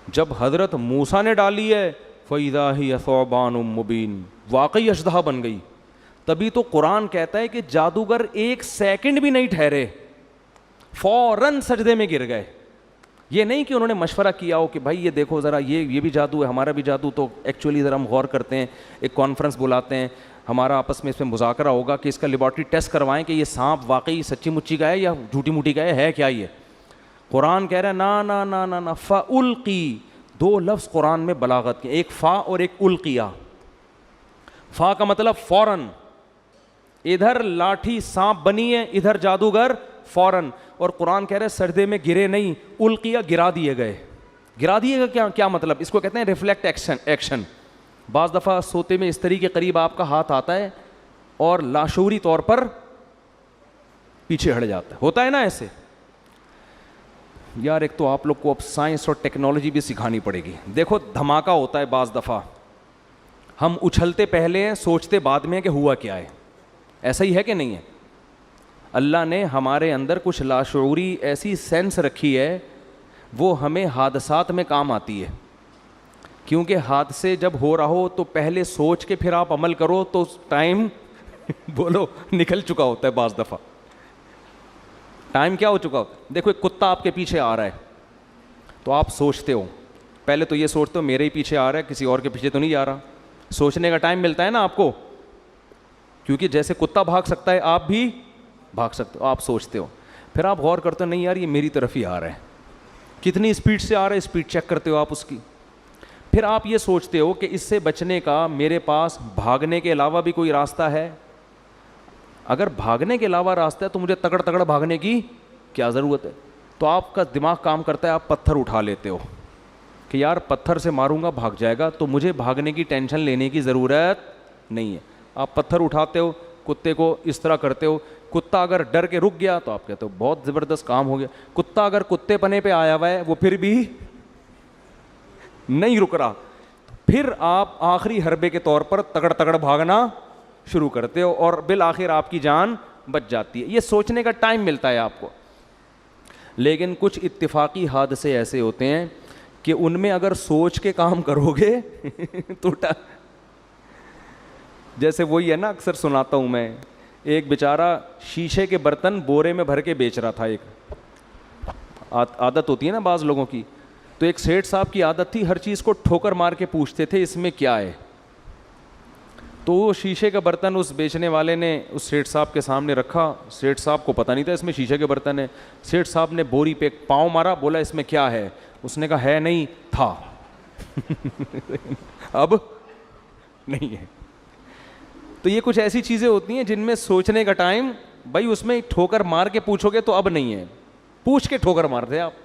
جب حضرت موسیٰ نے ڈالی ہے فَإِذَا هِيَ ثُعْبَانٌ مُبِينٌ، واقعی اژدہا بن گئی. تبھی تو قرآن کہتا ہے کہ جادوگر ایک سیکنڈ بھی نہیں ٹھہرے، فوراً سجدے میں گر گئے. یہ نہیں کہ انہوں نے مشورہ کیا ہو کہ بھائی یہ دیکھو ذرا یہ بھی جادو ہے، ہمارا بھی جادو، تو ایکچولی ذرا ہم غور کرتے ہیں، ایک کانفرنس بلاتے ہیں، ہمارا آپس میں اس میں مذاکرہ ہوگا کہ اس کا لیبارٹری ٹیسٹ کروائیں کہ یہ سانپ واقعی سچی مچی کا ہے یا جھوٹی موٹی کا ہے کیا یہ. قرآن کہہ رہا ہے نا نا نا نا نا، فَأُلْقِي، دو لفظ قرآن میں بلاغت کے، ایک فا اور ایک القیا. فا کا مطلب فوراً، ادھر لاٹھی سانپ بنی ہے، ادھر جادوگر فوراً. اور قرآن کہہ رہا ہے سجدے میں گرے نہیں، القیا، گرا دیے گئے. گرا دیے گئے کیا مطلب؟ اس کو کہتے ہیں ریفلیکٹ ایکشن. بعض دفعہ سوتے میں استری کے قریب آپ کا ہاتھ آتا ہے اور لاشعوری طور پر پیچھے ہٹ جاتا ہے، ہوتا ہے نا ایسے. یار ایک تو آپ لوگ کو اب سائنس اور ٹیکنالوجی بھی سکھانی پڑے گی. دیکھو دھماکہ ہوتا ہے بعض دفعہ، ہم اچھلتے پہلے ہیں، سوچتے بعد میں کہ ہوا کیا ہے. ایسا ہی ہے کہ نہیں ہے؟ اللہ نے ہمارے اندر کچھ لاشعوری ایسی سینس رکھی ہے، وہ ہمیں حادثات میں کام آتی ہے. کیونکہ حادثے جب ہو رہا ہو تو پہلے سوچ کے پھر آپ عمل کرو تو ٹائم بولو نکل چکا ہوتا ہے. بعض دفعہ ٹائم کیا ہو چکا ہوتا ہے. دیکھو ایک کتا آپ کے پیچھے آ رہا ہے تو آپ سوچتے ہو، پہلے تو یہ سوچتے ہو میرے ہی پیچھے آ رہا ہے، کسی اور کے پیچھے تو نہیں جا رہا. سوچنے کا ٹائم ملتا ہے نا آپ کو، کیونکہ جیسے کتا بھاگ سکتا ہے آپ بھی بھاگ سکتے ہو. آپ سوچتے ہو، پھر آپ غور کرتے ہو نہیں یار یہ میری طرف ہی آ رہا ہے، کتنی اسپیڈ سے آ رہا ہے، اسپیڈ چیک کرتے ہو آپ اس کی. پھر آپ یہ سوچتے ہو کہ اس سے بچنے کا میرے پاس بھاگنے کے علاوہ بھی کوئی راستہ ہے. اگر بھاگنے کے علاوہ راستہ ہے تو مجھے تگڑ تگڑ بھاگنے کی کیا ضرورت ہے. تو آپ کا دماغ کام کرتا ہے، آپ پتھر اٹھا لیتے ہو کہ یار پتھر سے ماروں گا بھاگ جائے گا تو مجھے بھاگنے کی ٹینشن لینے کی ضرورت نہیں ہے. آپ پتھر اٹھاتے ہو، کتے کو اس طرح کرتے ہو. کتا اگر ڈر کے رک گیا تو آپ کہتے ہو بہت زبردست کام ہو گیا. کتا اگر کتے پنے پہ آیا ہوا ہے وہ پھر بھی نہیں رک رہا، پھر آپ آخری حربے کے طور پر تگڑ تگڑ بھاگنا شروع کرتے ہو اور بالآخر آپ کی جان بچ جاتی ہے. یہ سوچنے کا ٹائم ملتا ہے آپ کو. لیکن کچھ اتفاقی حادثے ایسے ہوتے ہیں کہ ان میں اگر سوچ کے کام کرو گے تو جیسے وہی ہے نا، اکثر سناتا ہوں میں، ایک بیچارہ شیشے کے برتن بورے میں بھر کے بیچ رہا تھا. ایک عادت ہوتی ہے نا بعض لوگوں کی، تو ایک سیٹھ صاحب کی عادت تھی ہر چیز کو ٹھوکر مار کے پوچھتے تھے اس میں کیا ہے. تو وہ شیشے کا برتن اس بیچنے والے نے اس سیٹھ صاحب کے سامنے رکھا. سیٹھ صاحب کو پتہ نہیں تھا اس میں شیشے کے برتن ہے. سیٹھ صاحب نے بوری پہ پاؤں مارا، بولا اس میں کیا ہے؟ اس نے کہا ہے نہیں تھا اب نہیں ہے. تو یہ کچھ ایسی چیزیں ہوتی ہیں جن میں سوچنے کا ٹائم، بھائی اس میں ٹھوکر مار کے پوچھو گے تو اب نہیں ہے، پوچھ کے ٹھوکر مار دے آپ.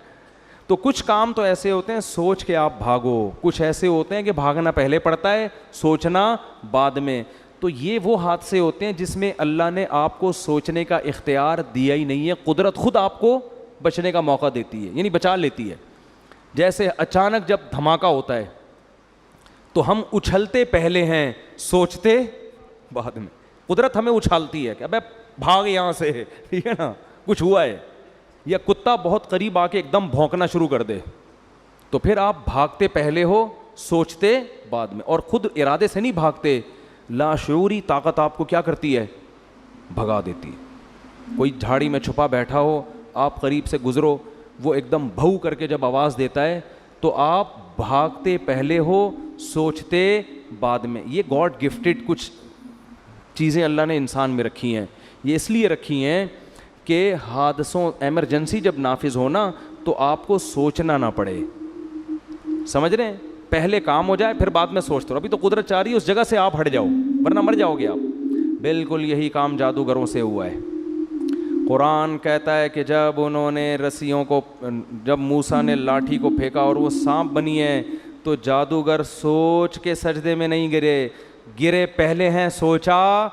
تو کچھ کام تو ایسے ہوتے ہیں سوچ کے آپ بھاگو، کچھ ایسے ہوتے ہیں کہ بھاگنا پہلے پڑتا ہے، سوچنا بعد میں. تو یہ وہ حادثے ہوتے ہیں جس میں اللہ نے آپ کو سوچنے کا اختیار دیا ہی نہیں ہے. قدرت خود آپ کو بچنے کا موقع دیتی ہے، یعنی بچا لیتی ہے. جیسے اچانک جب دھماکہ ہوتا ہے تو ہم اچھلتے پہلے ہیں، سوچتے بعد میں. قدرت ہمیں اچھالتی ہے کہ ابے بھاگ یہاں سے، ٹھیک ہے نا، کچھ ہوا ہے. یا کتا بہت قریب آ کے ایک دم بھونکنا شروع کر دے تو پھر آپ بھاگتے پہلے ہو، سوچتے بعد میں. اور خود ارادے سے نہیں بھاگتے، لاشعوری طاقت آپ کو کیا کرتی ہے؟ بھگا دیتی ہے. کوئی جھاڑی میں چھپا بیٹھا ہو، آپ قریب سے گزرو، وہ ایک دم بھو کر کے جب آواز دیتا ہے تو آپ بھاگتے پہلے ہو، سوچتے بعد میں. یہ گاڈ گفٹڈ کچھ چیزیں اللہ نے انسان میں رکھی ہیں. یہ اس لیے رکھی ہیں کہ حادثوں، ایمرجنسی جب نافذ ہونا تو آپ کو سوچنا نہ پڑے. سمجھ رہے ہیں؟ پہلے کام ہو جائے پھر بعد میں سوچتے رہو. ابھی تو قدرت چاہ رہی ہے اس جگہ سے آپ ہٹ جاؤ ورنہ مر جاؤ گے آپ. بالکل یہی کام جادوگروں سے ہوا ہے. قرآن کہتا ہے کہ جب انہوں نے رسیوں کو، جب موسیٰ نے لاٹھی کو پھینکا اور وہ سانپ بنی ہے، تو جادوگر سوچ کے سجدے میں نہیں گرے پہلے ہیں، سوچا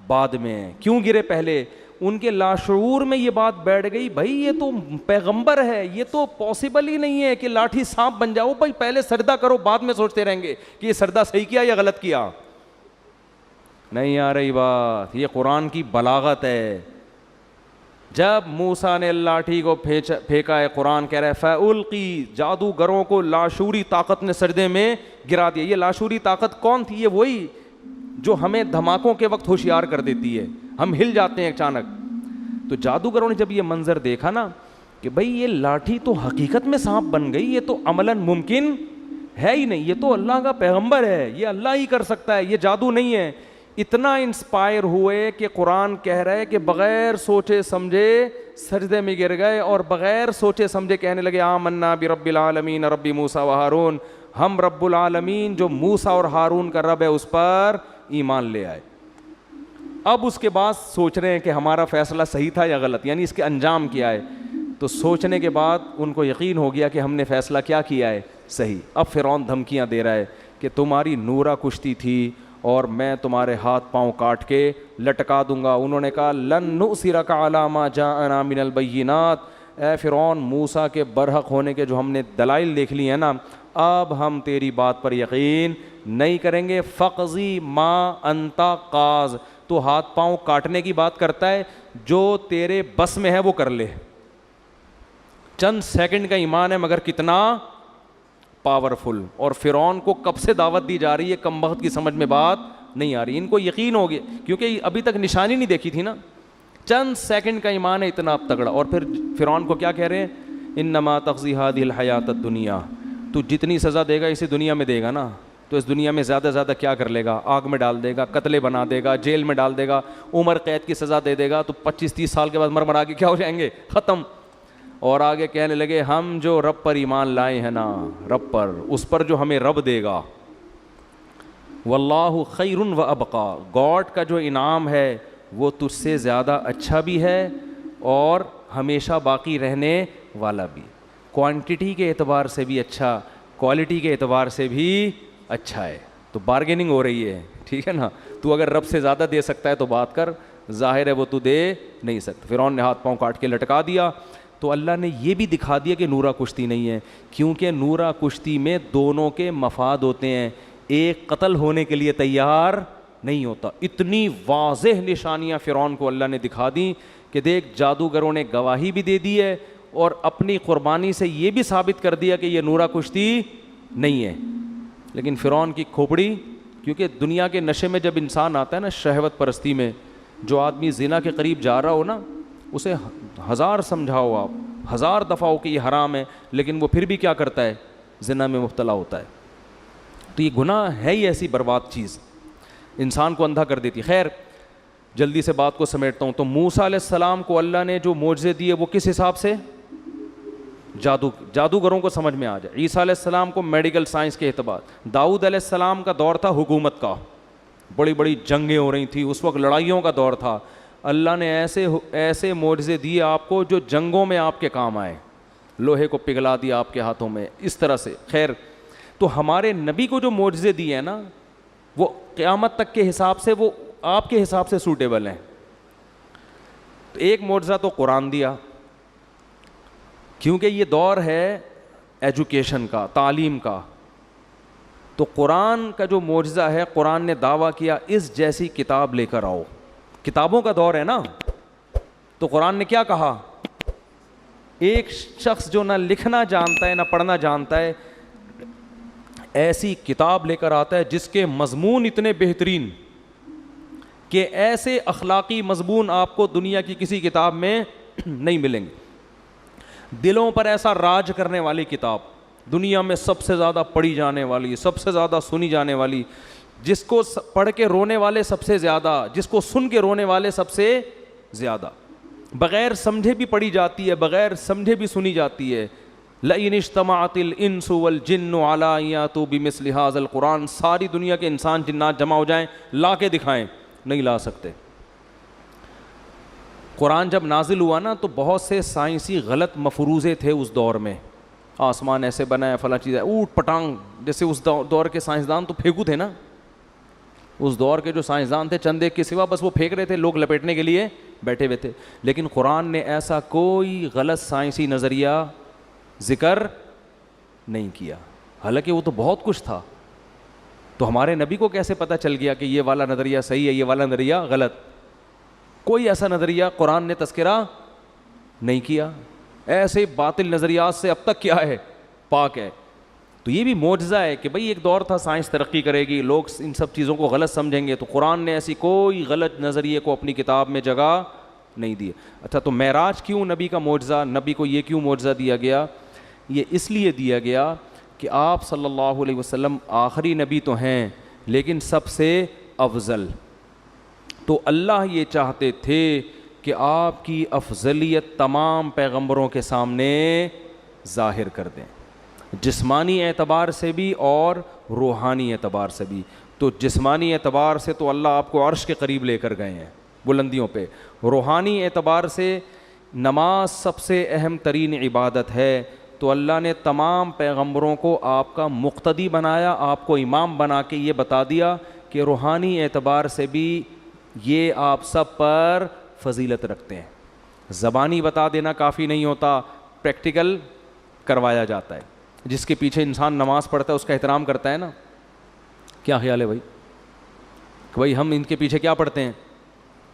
بعد میں. کیوں گرے پہلے؟ ان کے لاشعور میں یہ بات بیٹھ گئی، بھائی یہ تو پیغمبر ہے، یہ تو پاسبل ہی نہیں ہے کہ لاٹھی سانپ بن جاؤ. بھائی پہلے سجدہ کرو، بعد میں سوچتے رہیں گے کہ یہ سجدہ صحیح کیا یا غلط کیا. نہیں آ رہی بات. یہ قرآن کی بلاغت ہے. جب موسیٰ نے لاٹھی کو پھینکا ہے، قرآن کہہ رہا ہے فَأُلْقِي، جادوگروں کو لاشعوری طاقت نے سجدے میں گرا دیا. یہ لاشعوری طاقت کون تھی؟ یہ وہی جو ہمیں دھماکوں کے وقت ہوشیار کر دیتی ہے، ہم ہل جاتے ہیں اچانک. تو جادوگروں نے جب یہ منظر دیکھا نا کہ بھئی یہ لاٹھی تو حقیقت میں سانپ بن گئی، یہ تو عملاً ممکن ہے ہی نہیں، یہ تو اللہ کا پیغمبر ہے، یہ اللہ ہی کر سکتا ہے، یہ جادو نہیں ہے. اتنا انسپائر ہوئے کہ قرآن کہہ رہا ہے کہ بغیر سوچے سمجھے سجدے میں گر گئے اور بغیر سوچے سمجھے کہنے لگے آمنا برب العالمین رب موسیٰ و ہارون، ہم رب العالمین جو موسیٰ اور ہارون کا رب ہے اس پر ایمان لے آئے. اب اس کے بعد سوچ رہے ہیں کہ ہمارا فیصلہ صحیح تھا یا غلط، یعنی اس کے انجام کیا ہے. تو سوچنے کے بعد ان کو یقین ہو گیا کہ ہم نے فیصلہ کیا کیا ہے، صحیح. اب فرعون دھمکیاں دے رہا ہے کہ تمہاری نورا کشتی تھی اور میں تمہارے ہاتھ پاؤں کاٹ کے لٹکا دوں گا. انہوں نے کہا لن نؤثرک علی ما جاءنا من البینات، اے فرعون موسیٰ کے برحق ہونے کے جو ہم نے دلائل دیکھ لی ہیں نا، اب ہم تیری بات پر یقین نہیں کریں گے. فقضی ما انت قاض، تو ہاتھ پاؤں کاٹنے کی بات کرتا ہے، جو تیرے بس میں ہے وہ کر لے. چند سیکنڈ کا ایمان ہے مگر کتنا پاورفل. اور فرعون کو کب سے دعوت دی جا رہی ہے، کم وقت کی سمجھ میں بات نہیں آ رہی. ان کو یقین ہو گیا کیونکہ ابھی تک نشانی نہیں دیکھی تھی نا. چند سیکنڈ کا ایمان ہے اتنا تگڑا. اور پھر فرعون کو کیا کہہ رہے ہیں، انما تقضی هذه الحیات الدنیا، تو جتنی سزا دے گا اسی دنیا میں دے گا نا، تو اس دنیا میں زیادہ زیادہ کیا کر لے گا، آگ میں ڈال دے گا، قتلے بنا دے گا، جیل میں ڈال دے گا، عمر قید کی سزا دے دے گا، تو 25-30 سال کے بعد مرمرا کے کیا ہو جائیں گے، ختم. اور آگے کہنے لگے ہم جو رب پر ایمان لائے ہیں نا، رب پر، اس پر جو ہمیں رب دے گا، واللہ خیر و ابقا، گاڈ کا جو انعام ہے وہ تجھ سے زیادہ اچھا بھی ہے اور ہمیشہ باقی رہنے والا بھی. کوانٹٹی کے اعتبار سے بھی اچھا، کوالٹی کے اعتبار سے بھی اچھا ہے. تو بارگیننگ ہو رہی ہے، ٹھیک ہے نا. تو اگر رب سے زیادہ دے سکتا ہے تو بات کر، ظاہر ہے وہ تو دے نہیں سکتا. فرعون نے ہاتھ پاؤں کاٹ کے لٹکا دیا. تو اللہ نے یہ بھی دکھا دیا کہ نورا کشتی نہیں ہے، کیونکہ نورا کشتی میں دونوں کے مفاد ہوتے ہیں، ایک قتل ہونے کے لیے تیار نہیں ہوتا. اتنی واضح نشانیاں فرعون کو اللہ نے دکھا دیں کہ دیکھ جادوگروں نے گواہی بھی دے دی ہے اور اپنی قربانی سے یہ بھی ثابت کر دیا کہ یہ نورا کشتی نہیں ہے. لیکن فرعون کی کھوپڑی، کیونکہ دنیا کے نشے میں جب انسان آتا ہے نا، شہوت پرستی میں، جو آدمی زنا کے قریب جا رہا ہو نا، اسے 1000 سمجھاؤ آپ، 1000 دفعہ ہو کہ یہ حرام ہے، لیکن وہ پھر بھی کیا کرتا ہے، زنا میں مبتلا ہوتا ہے. تو یہ گناہ ہے ہی ایسی برباد چیز، انسان کو اندھا کر دیتی. خیر جلدی سے بات کو سمیٹتا ہوں. تو موسیٰ علیہ السلام کو اللہ نے جو معجزے دیے وہ کس حساب سے، جادوگروں کو سمجھ میں آ جائے. عیسیٰ علیہ السلام کو میڈیکل سائنس کے اعتبار. داؤد علیہ السلام کا دور تھا حکومت کا، بڑی بڑی جنگیں ہو رہی تھیں اس وقت، لڑائیوں کا دور تھا. اللہ نے ایسے معجزے دیے آپ کو جو جنگوں میں آپ کے کام آئے، لوہے کو پگھلا دیا آپ کے ہاتھوں میں، اس طرح سے. خیر تو ہمارے نبی کو جو معجزے دیے ہیں نا، وہ قیامت تک کے حساب سے وہ آپ کے حساب سے سوٹیبل ہیں. تو ایک معجزہ تو قرآن دیا، کیونکہ یہ دور ہے ایجوکیشن کا، تعلیم کا. تو قرآن کا جو معجزہ ہے، قرآن نے دعویٰ کیا اس جیسی کتاب لے کر آؤ. کتابوں کا دور ہے نا، تو قرآن نے کیا کہا، ایک شخص جو نہ لکھنا جانتا ہے نہ پڑھنا جانتا ہے، ایسی کتاب لے کر آتا ہے جس کے مضمون اتنے بہترین کہ ایسے اخلاقی مضمون آپ کو دنیا کی کسی کتاب میں نہیں ملیں گے. دلوں پر ایسا راج کرنے والی کتاب، دنیا میں سب سے زیادہ پڑھی جانے والی، سب سے زیادہ سنی جانے والی، جس کو پڑھ کے رونے والے سب سے زیادہ، جس کو سن کے رونے والے سب سے زیادہ، بغیر سمجھے بھی پڑھی جاتی ہے، بغیر سمجھے بھی سنی جاتی ہے. لئن اجتمعت الانس والجن علی ان یاتوا بمثل ھذا القرآن، ساری دنیا کے انسان جنات جمع ہو جائیں، لا کے دکھائیں نہیں لا سکتے. قرآن جب نازل ہوا نا تو بہت سے سائنسی غلط مفروضے تھے اس دور میں. آسمان ایسے بنا ہے، فلاں چیز ہے، اوٹ پٹانگ، جیسے اس دور کے سائنسدان تو پھینکو تھے نا. اس دور کے جو سائنسدان تھے چند ایک کے سوا بس وہ پھینک رہے تھے، لوگ لپیٹنے کے لیے بیٹھے ہوئے تھے. لیکن قرآن نے ایسا کوئی غلط سائنسی نظریہ ذکر نہیں کیا، حالانکہ وہ تو بہت کچھ تھا. تو ہمارے نبی کو کیسے پتہ چل گیا کہ یہ والا نظریہ صحیح ہے، یہ والا نظریہ غلط؟ کوئی ایسا نظریہ قرآن نے تذکرہ نہیں کیا. ایسے باطل نظریات سے اب تک کیا ہے؟ پاک ہے. تو یہ بھی معجزہ ہے کہ بھئی ایک دور تھا سائنس ترقی کرے گی، لوگ ان سب چیزوں کو غلط سمجھیں گے، تو قرآن نے ایسی کوئی غلط نظریے کو اپنی کتاب میں جگہ نہیں دی. اچھا، تو معراج کیوں نبی کا معجزہ، نبی کو یہ کیوں معجزہ دیا گیا؟ یہ اس لیے دیا گیا کہ آپ صلی اللہ علیہ وسلم آخری نبی تو ہیں لیکن سب سے افضل. تو اللہ یہ چاہتے تھے کہ آپ کی افضلیت تمام پیغمبروں کے سامنے ظاہر کر دیں، جسمانی اعتبار سے بھی اور روحانی اعتبار سے بھی. تو جسمانی اعتبار سے تو اللہ آپ کو عرش کے قریب لے کر گئے ہیں بلندیوں پہ. روحانی اعتبار سے نماز سب سے اہم ترین عبادت ہے، تو اللہ نے تمام پیغمبروں کو آپ کا مقتدی بنایا، آپ کو امام بنا کے یہ بتا دیا کہ روحانی اعتبار سے بھی یہ آپ سب پر فضیلت رکھتے ہیں. زبانی بتا دینا کافی نہیں ہوتا، پریکٹیکل کروایا جاتا ہے. جس کے پیچھے انسان نماز پڑھتا ہے اس کا احترام کرتا ہے نا. کیا خیال ہے بھائی کہ بھائی ہم ان کے پیچھے کیا پڑھتے ہیں؟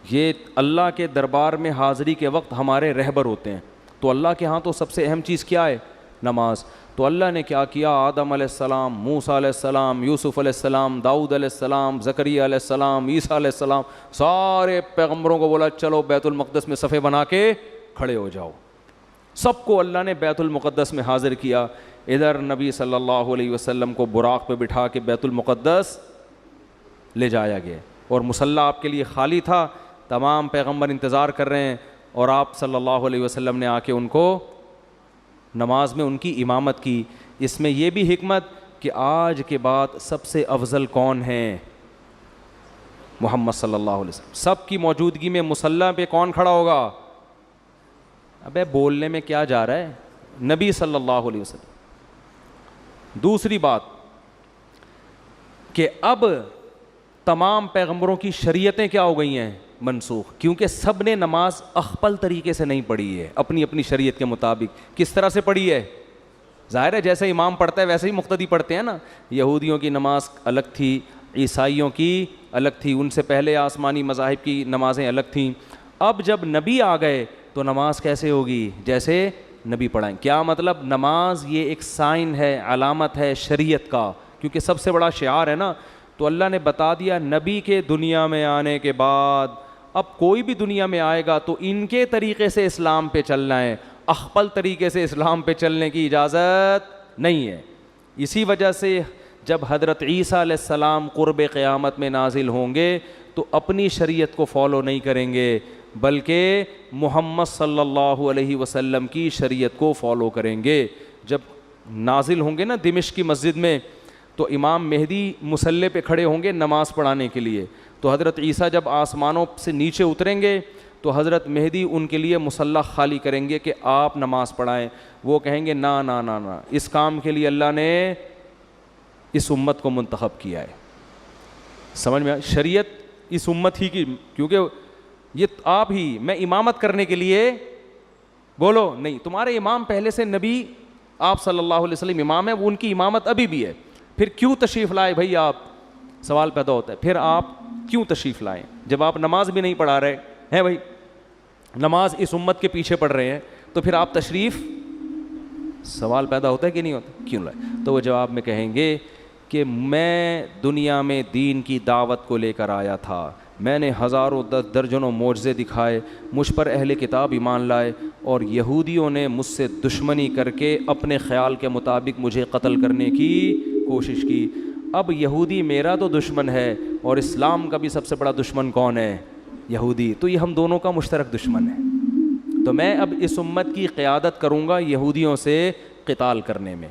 یہ اللہ کے دربار میں حاضری کے وقت ہمارے رہبر ہوتے ہیں. تو اللہ کے ہاں تو سب سے اہم چیز کیا ہے؟ نماز. تو اللہ نے کیا کیا؟ آدم علیہ السلام، موسیٰ علیہ السلام، یوسف علیہ السلام، داؤد علیہ السلام، زکریا علیہ السلام، عیسیٰ علیہ السلام، سارے پیغمبروں کو بولا چلو بیت المقدس میں صفے بنا کے کھڑے ہو جاؤ. سب کو اللہ نے بیت المقدس میں حاضر کیا. ادھر نبی صلی اللہ علیہ وسلم کو براق پہ بٹھا کے بیت المقدس لے جایا گیا، اور مصلی آپ کے لیے خالی تھا. تمام پیغمبر انتظار کر رہے ہیں، اور آپ صلی اللہ علیہ وسلم نے آ کے ان کو نماز میں ان کی امامت کی. اس میں یہ بھی حکمت کہ آج کے بعد سب سے افضل کون ہیں؟ محمد صلی اللہ علیہ وسلم. سب کی موجودگی میں مصلی پہ کون کھڑا ہوگا؟ ابے بولنے میں کیا جا رہا ہے؟ نبی صلی اللہ علیہ وسلم. دوسری بات کہ اب تمام پیغمبروں کی شریعتیں کیا ہو گئی ہیں؟ منسوخ. کیونکہ سب نے نماز اخپل طریقے سے نہیں پڑھی ہے، اپنی اپنی شریعت کے مطابق. کس طرح سے پڑھی ہے؟ ظاہر ہے جیسے امام پڑھتا ہے ویسے ہی مقتدی پڑھتے ہیں نا. یہودیوں کی نماز الگ تھی، عیسائیوں کی الگ تھی، ان سے پہلے آسمانی مذاہب کی نمازیں الگ تھیں. اب جب نبی آ گئے تو نماز کیسے ہوگی؟ جیسے نبی پڑھائیں. کیا مطلب؟ نماز یہ ایک سائن ہے، علامت ہے شریعت کا، کیونکہ سب سے بڑا شعار ہے نا. تو اللہ نے بتا دیا نبی کے دنیا میں آنے کے بعد اب کوئی بھی دنیا میں آئے گا تو ان کے طریقے سے اسلام پہ چلنا ہے، اخپل طریقے سے اسلام پہ چلنے کی اجازت نہیں ہے. اسی وجہ سے جب حضرت عیسیٰ علیہ السلام قرب قیامت میں نازل ہوں گے تو اپنی شریعت کو فالو نہیں کریں گے بلکہ محمد صلی اللہ علیہ وسلم کی شریعت کو فالو کریں گے. جب نازل ہوں گے نا دمشق کی مسجد میں تو امام مہدی مصلی پہ کھڑے ہوں گے نماز پڑھانے کے لیے. تو حضرت عیسیٰ جب آسمانوں سے نیچے اتریں گے تو حضرت مہدی ان کے لیے مصلی خالی کریں گے کہ آپ نماز پڑھائیں. وہ کہیں گے نا نا نا نا، اس کام کے لیے اللہ نے اس امت کو منتخب کیا ہے. سمجھ میں شریعت اس امت ہی کی، کیونکہ یہ آپ ہی، میں امامت کرنے کے لیے بولو نہیں، تمہارے امام پہلے سے نبی آپ صلی اللہ علیہ وسلم امام ہے، وہ ان کی امامت ابھی بھی ہے. پھر کیوں تشریف لائے بھائی آپ؟ سوال پیدا ہوتا ہے پھر آپ کیوں تشریف لائیں جب آپ نماز بھی نہیں پڑھا رہے ہیں؟ بھائی نماز اس امت کے پیچھے پڑھ رہے ہیں تو پھر آپ تشریف، سوال پیدا ہوتا ہے کہ نہیں ہوتا، کیوں لائے؟ تو وہ جواب میں کہیں گے کہ میں دنیا میں دین کی دعوت کو لے کر آیا تھا، میں نے ہزاروں درجنوں معجزے دکھائے، مجھ پر اہل کتاب ایمان لائے، اور یہودیوں نے مجھ سے دشمنی کر کے اپنے خیال کے مطابق مجھے قتل کرنے کی کوشش کی. اب یہودی میرا تو دشمن ہے اور اسلام کا بھی سب سے بڑا دشمن کون ہے؟ یہودی. تو یہ ہم دونوں کا مشترک دشمن ہے. تو میں اب اس امت کی قیادت کروں گا یہودیوں سے قتال کرنے میں.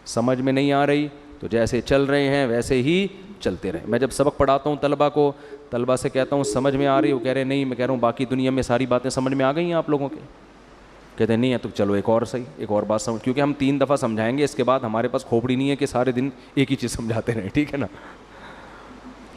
سمجھ میں نہیں آ رہی تو جیسے چل رہے ہیں ویسے ہی چلتے رہیں. میں جب سبق پڑھاتا ہوں طلبہ سے کہتا ہوں سمجھ میں آ رہی ہے, وہ کہہ رہے ہیں نہیں, میں کہہ رہا ہوں باقی دنیا میں ساری باتیں سمجھ میں آ گئی ہیں آپ لوگوں کے, کہتے ہیں نہیں ہے, تو چلو ایک اور صحیح, ایک اور بات سمجھ, کیونکہ ہم 3 دفعہ سمجھائیں گے, اس کے بعد ہمارے پاس کھوپڑی نہیں ہے کہ سارے دن ایک ہی چیز سمجھاتے رہیں, ٹھیک ہے نا.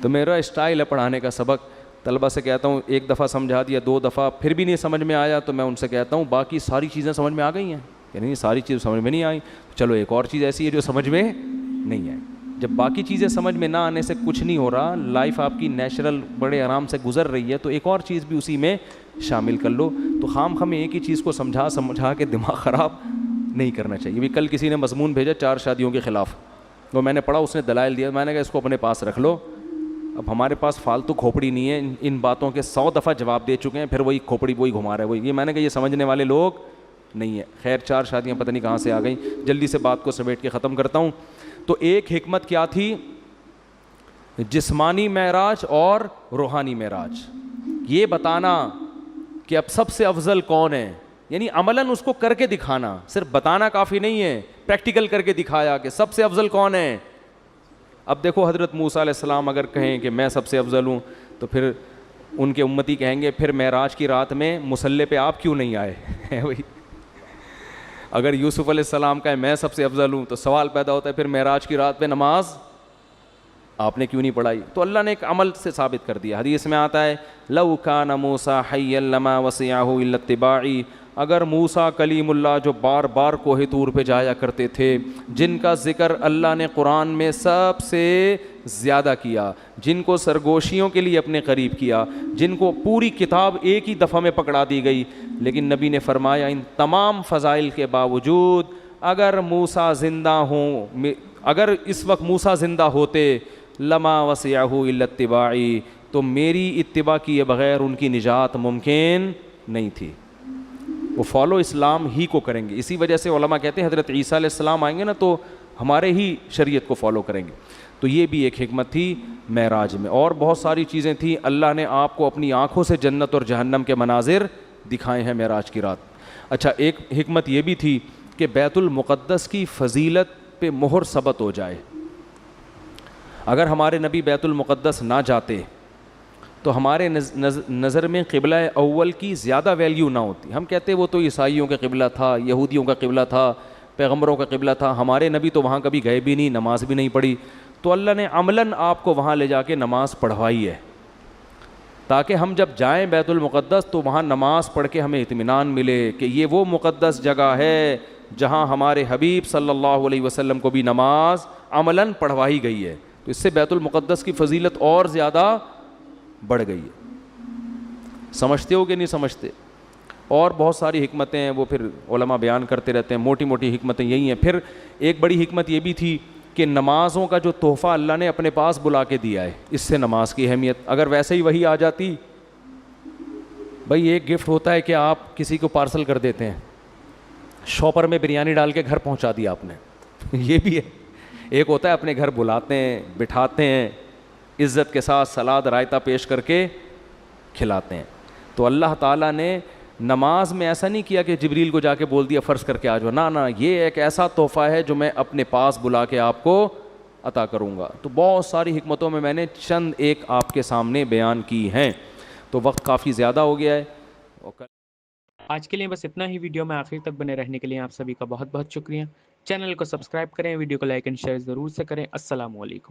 تو میرا اسٹائل ہے پڑھانے کا, سبق طلبہ سے کہتا ہوں 1 دفعہ سمجھا دیا, 2 دفعہ پھر بھی نہیں سمجھ میں آیا, تو میں ان سے کہتا ہوں باقی ساری چیزیں سمجھ میں آ گئی ہیں, یعنی نہیں ساری چیز سمجھ میں نہیں آئی, چلو ایک اور چیز ایسی ہے جو سمجھ میں نہیں آئی. جب باقی چیزیں سمجھ میں نہ آنے سے کچھ نہیں ہو رہا, لائف آپ کی نیچرل بڑے آرام سے گزر رہی ہے, تو ایک اور چیز بھی اسی میں شامل کر لو. تو خام ایک ہی چیز کو سمجھا کے دماغ خراب نہیں کرنا چاہیے. بھی کل کسی نے مضمون بھیجا 4 شادیوں کے خلاف, وہ میں نے پڑھا, اس نے دلائل دیا, میں نے کہا اس کو اپنے پاس رکھ لو, اب ہمارے پاس فالتو کھوپڑی نہیں ہے, ان باتوں کے 100 دفعہ جواب دے چکے ہیں, پھر وہی کھوپڑی وہی گھما رہا ہے, وہی یہ. میں نے کہا یہ سمجھنے والے لوگ نہیں ہے. خیر 4 شادیاں پتہ نہیں کہاں سے آ گئیں, جلدی سے بات کو سمیٹ کے ختم کرتا ہوں. تو ایک حکمت کیا تھی, جسمانی معراج اور روحانی معراج, یہ بتانا کہ اب سب سے افضل کون ہے, یعنی عملاً اس کو کر کے دکھانا, صرف بتانا کافی نہیں ہے, پریکٹیکل کر کے دکھایا کہ سب سے افضل کون ہے. اب دیکھو حضرت موسیٰ علیہ السلام اگر کہیں کہ میں سب سے افضل ہوں, تو پھر ان کے امتی کہیں گے پھر معراج کی رات میں مصلی پہ آپ کیوں نہیں آئے وہی. اگر یوسف علیہ السلام کہے میں سب سے افضل ہوں, تو سوال پیدا ہوتا ہے پھر معراج کی رات پہ نماز آپ نے کیوں نہیں پڑھائی. تو اللہ نے ایک عمل سے ثابت کر دیا. حدیث میں آتا ہے لو کان موسیٰ حیا لما وسعہ الا اتباعی, اگر موسیٰ کلیم اللہ جو بار بار کوہ طور پہ جایا کرتے تھے, جن کا ذکر اللہ نے قرآن میں سب سے زیادہ کیا, جن کو سرگوشیوں کے لیے اپنے قریب کیا, جن کو پوری کتاب ایک ہی دفعہ میں پکڑا دی گئی, لیکن نبی نے فرمایا ان تمام فضائل کے باوجود اگر موسیٰ زندہ ہوں, اگر اس وقت موسیٰ زندہ ہوتے, لما وسعہ الا اتباعی, تو میری اتباع کیے بغیر ان کی نجات ممکن نہیں تھی. وہ فالو اسلام ہی کو کریں گے. اسی وجہ سے علماء کہتے ہیں حضرت عیسیٰ علیہ السلام آئیں گے نا تو ہمارے ہی شریعت کو فالو کریں گے. تو یہ بھی ایک حکمت تھی معراج میں, اور بہت ساری چیزیں تھیں. اللہ نے آپ کو اپنی آنکھوں سے جنت اور جہنم کے مناظر دکھائے ہیں معراج کی رات. اچھا, ایک حکمت یہ بھی تھی کہ بیت المقدس کی فضیلت پہ مہر ثبت ہو جائے. اگر ہمارے نبی بیت المقدس نہ جاتے تو ہمارے نظر میں قبلہ اول کی زیادہ ویلیو نہ ہوتی. ہم کہتے وہ تو عیسائیوں کا قبلہ تھا, یہودیوں کا قبلہ تھا, پیغمبروں کا قبلہ تھا, ہمارے نبی تو وہاں کبھی گئے بھی نہیں, نماز بھی نہیں پڑھی. تو اللہ نے عملاً آپ کو وہاں لے جا کے نماز پڑھوائی ہے, تاکہ ہم جب جائیں بیت المقدس تو وہاں نماز پڑھ کے ہمیں اطمینان ملے کہ یہ وہ مقدس جگہ ہے جہاں ہمارے حبیب صلی اللہ علیہ وسلم کو بھی نماز عملاً پڑھوائی گئی ہے. تو اس سے بیت المقدس کی فضیلت اور زیادہ بڑھ گئی ہے. سمجھتے ہو کہ نہیں سمجھتے؟ اور بہت ساری حکمتیں ہیں, وہ پھر علماء بیان کرتے رہتے ہیں. موٹی موٹی حکمتیں یہی ہیں. پھر ایک بڑی حکمت یہ بھی تھی کہ نمازوں کا جو تحفہ اللہ نے اپنے پاس بلا کے دیا ہے, اس سے نماز کی اہمیت. اگر ویسے ہی وہی آ جاتی, بھائی ایک گفٹ ہوتا ہے کہ آپ کسی کو پارسل کر دیتے ہیں, شاپر میں بریانی ڈال کے گھر پہنچا دیا آپ نے, یہ بھی ہے. ایک ہوتا ہے اپنے گھر بلاتے ہیں, بٹھاتے ہیں, عزت کے ساتھ سلاد رائتہ پیش کر کے کھلاتے ہیں. تو اللہ تعالیٰ نے نماز میں ایسا نہیں کیا کہ جبریل کو جا کے بول دیا فرض کر کے آ جاؤ, نہ, یہ ایک ایسا تحفہ ہے جو میں اپنے پاس بلا کے آپ کو عطا کروں گا. تو بہت ساری حکمتوں میں میں نے چند ایک آپ کے سامنے بیان کی ہیں. تو وقت کافی زیادہ ہو گیا ہے. آج کے لیے بس اتنا ہی. ویڈیو میں آخر تک بنے رہنے کے لیے آپ سبھی کا بہت بہت شکریہ. چینل کو سبسکرائب کریں, ویڈیو کو لائک اینڈ شیئر ضرور سے کریں. السلام علیکم.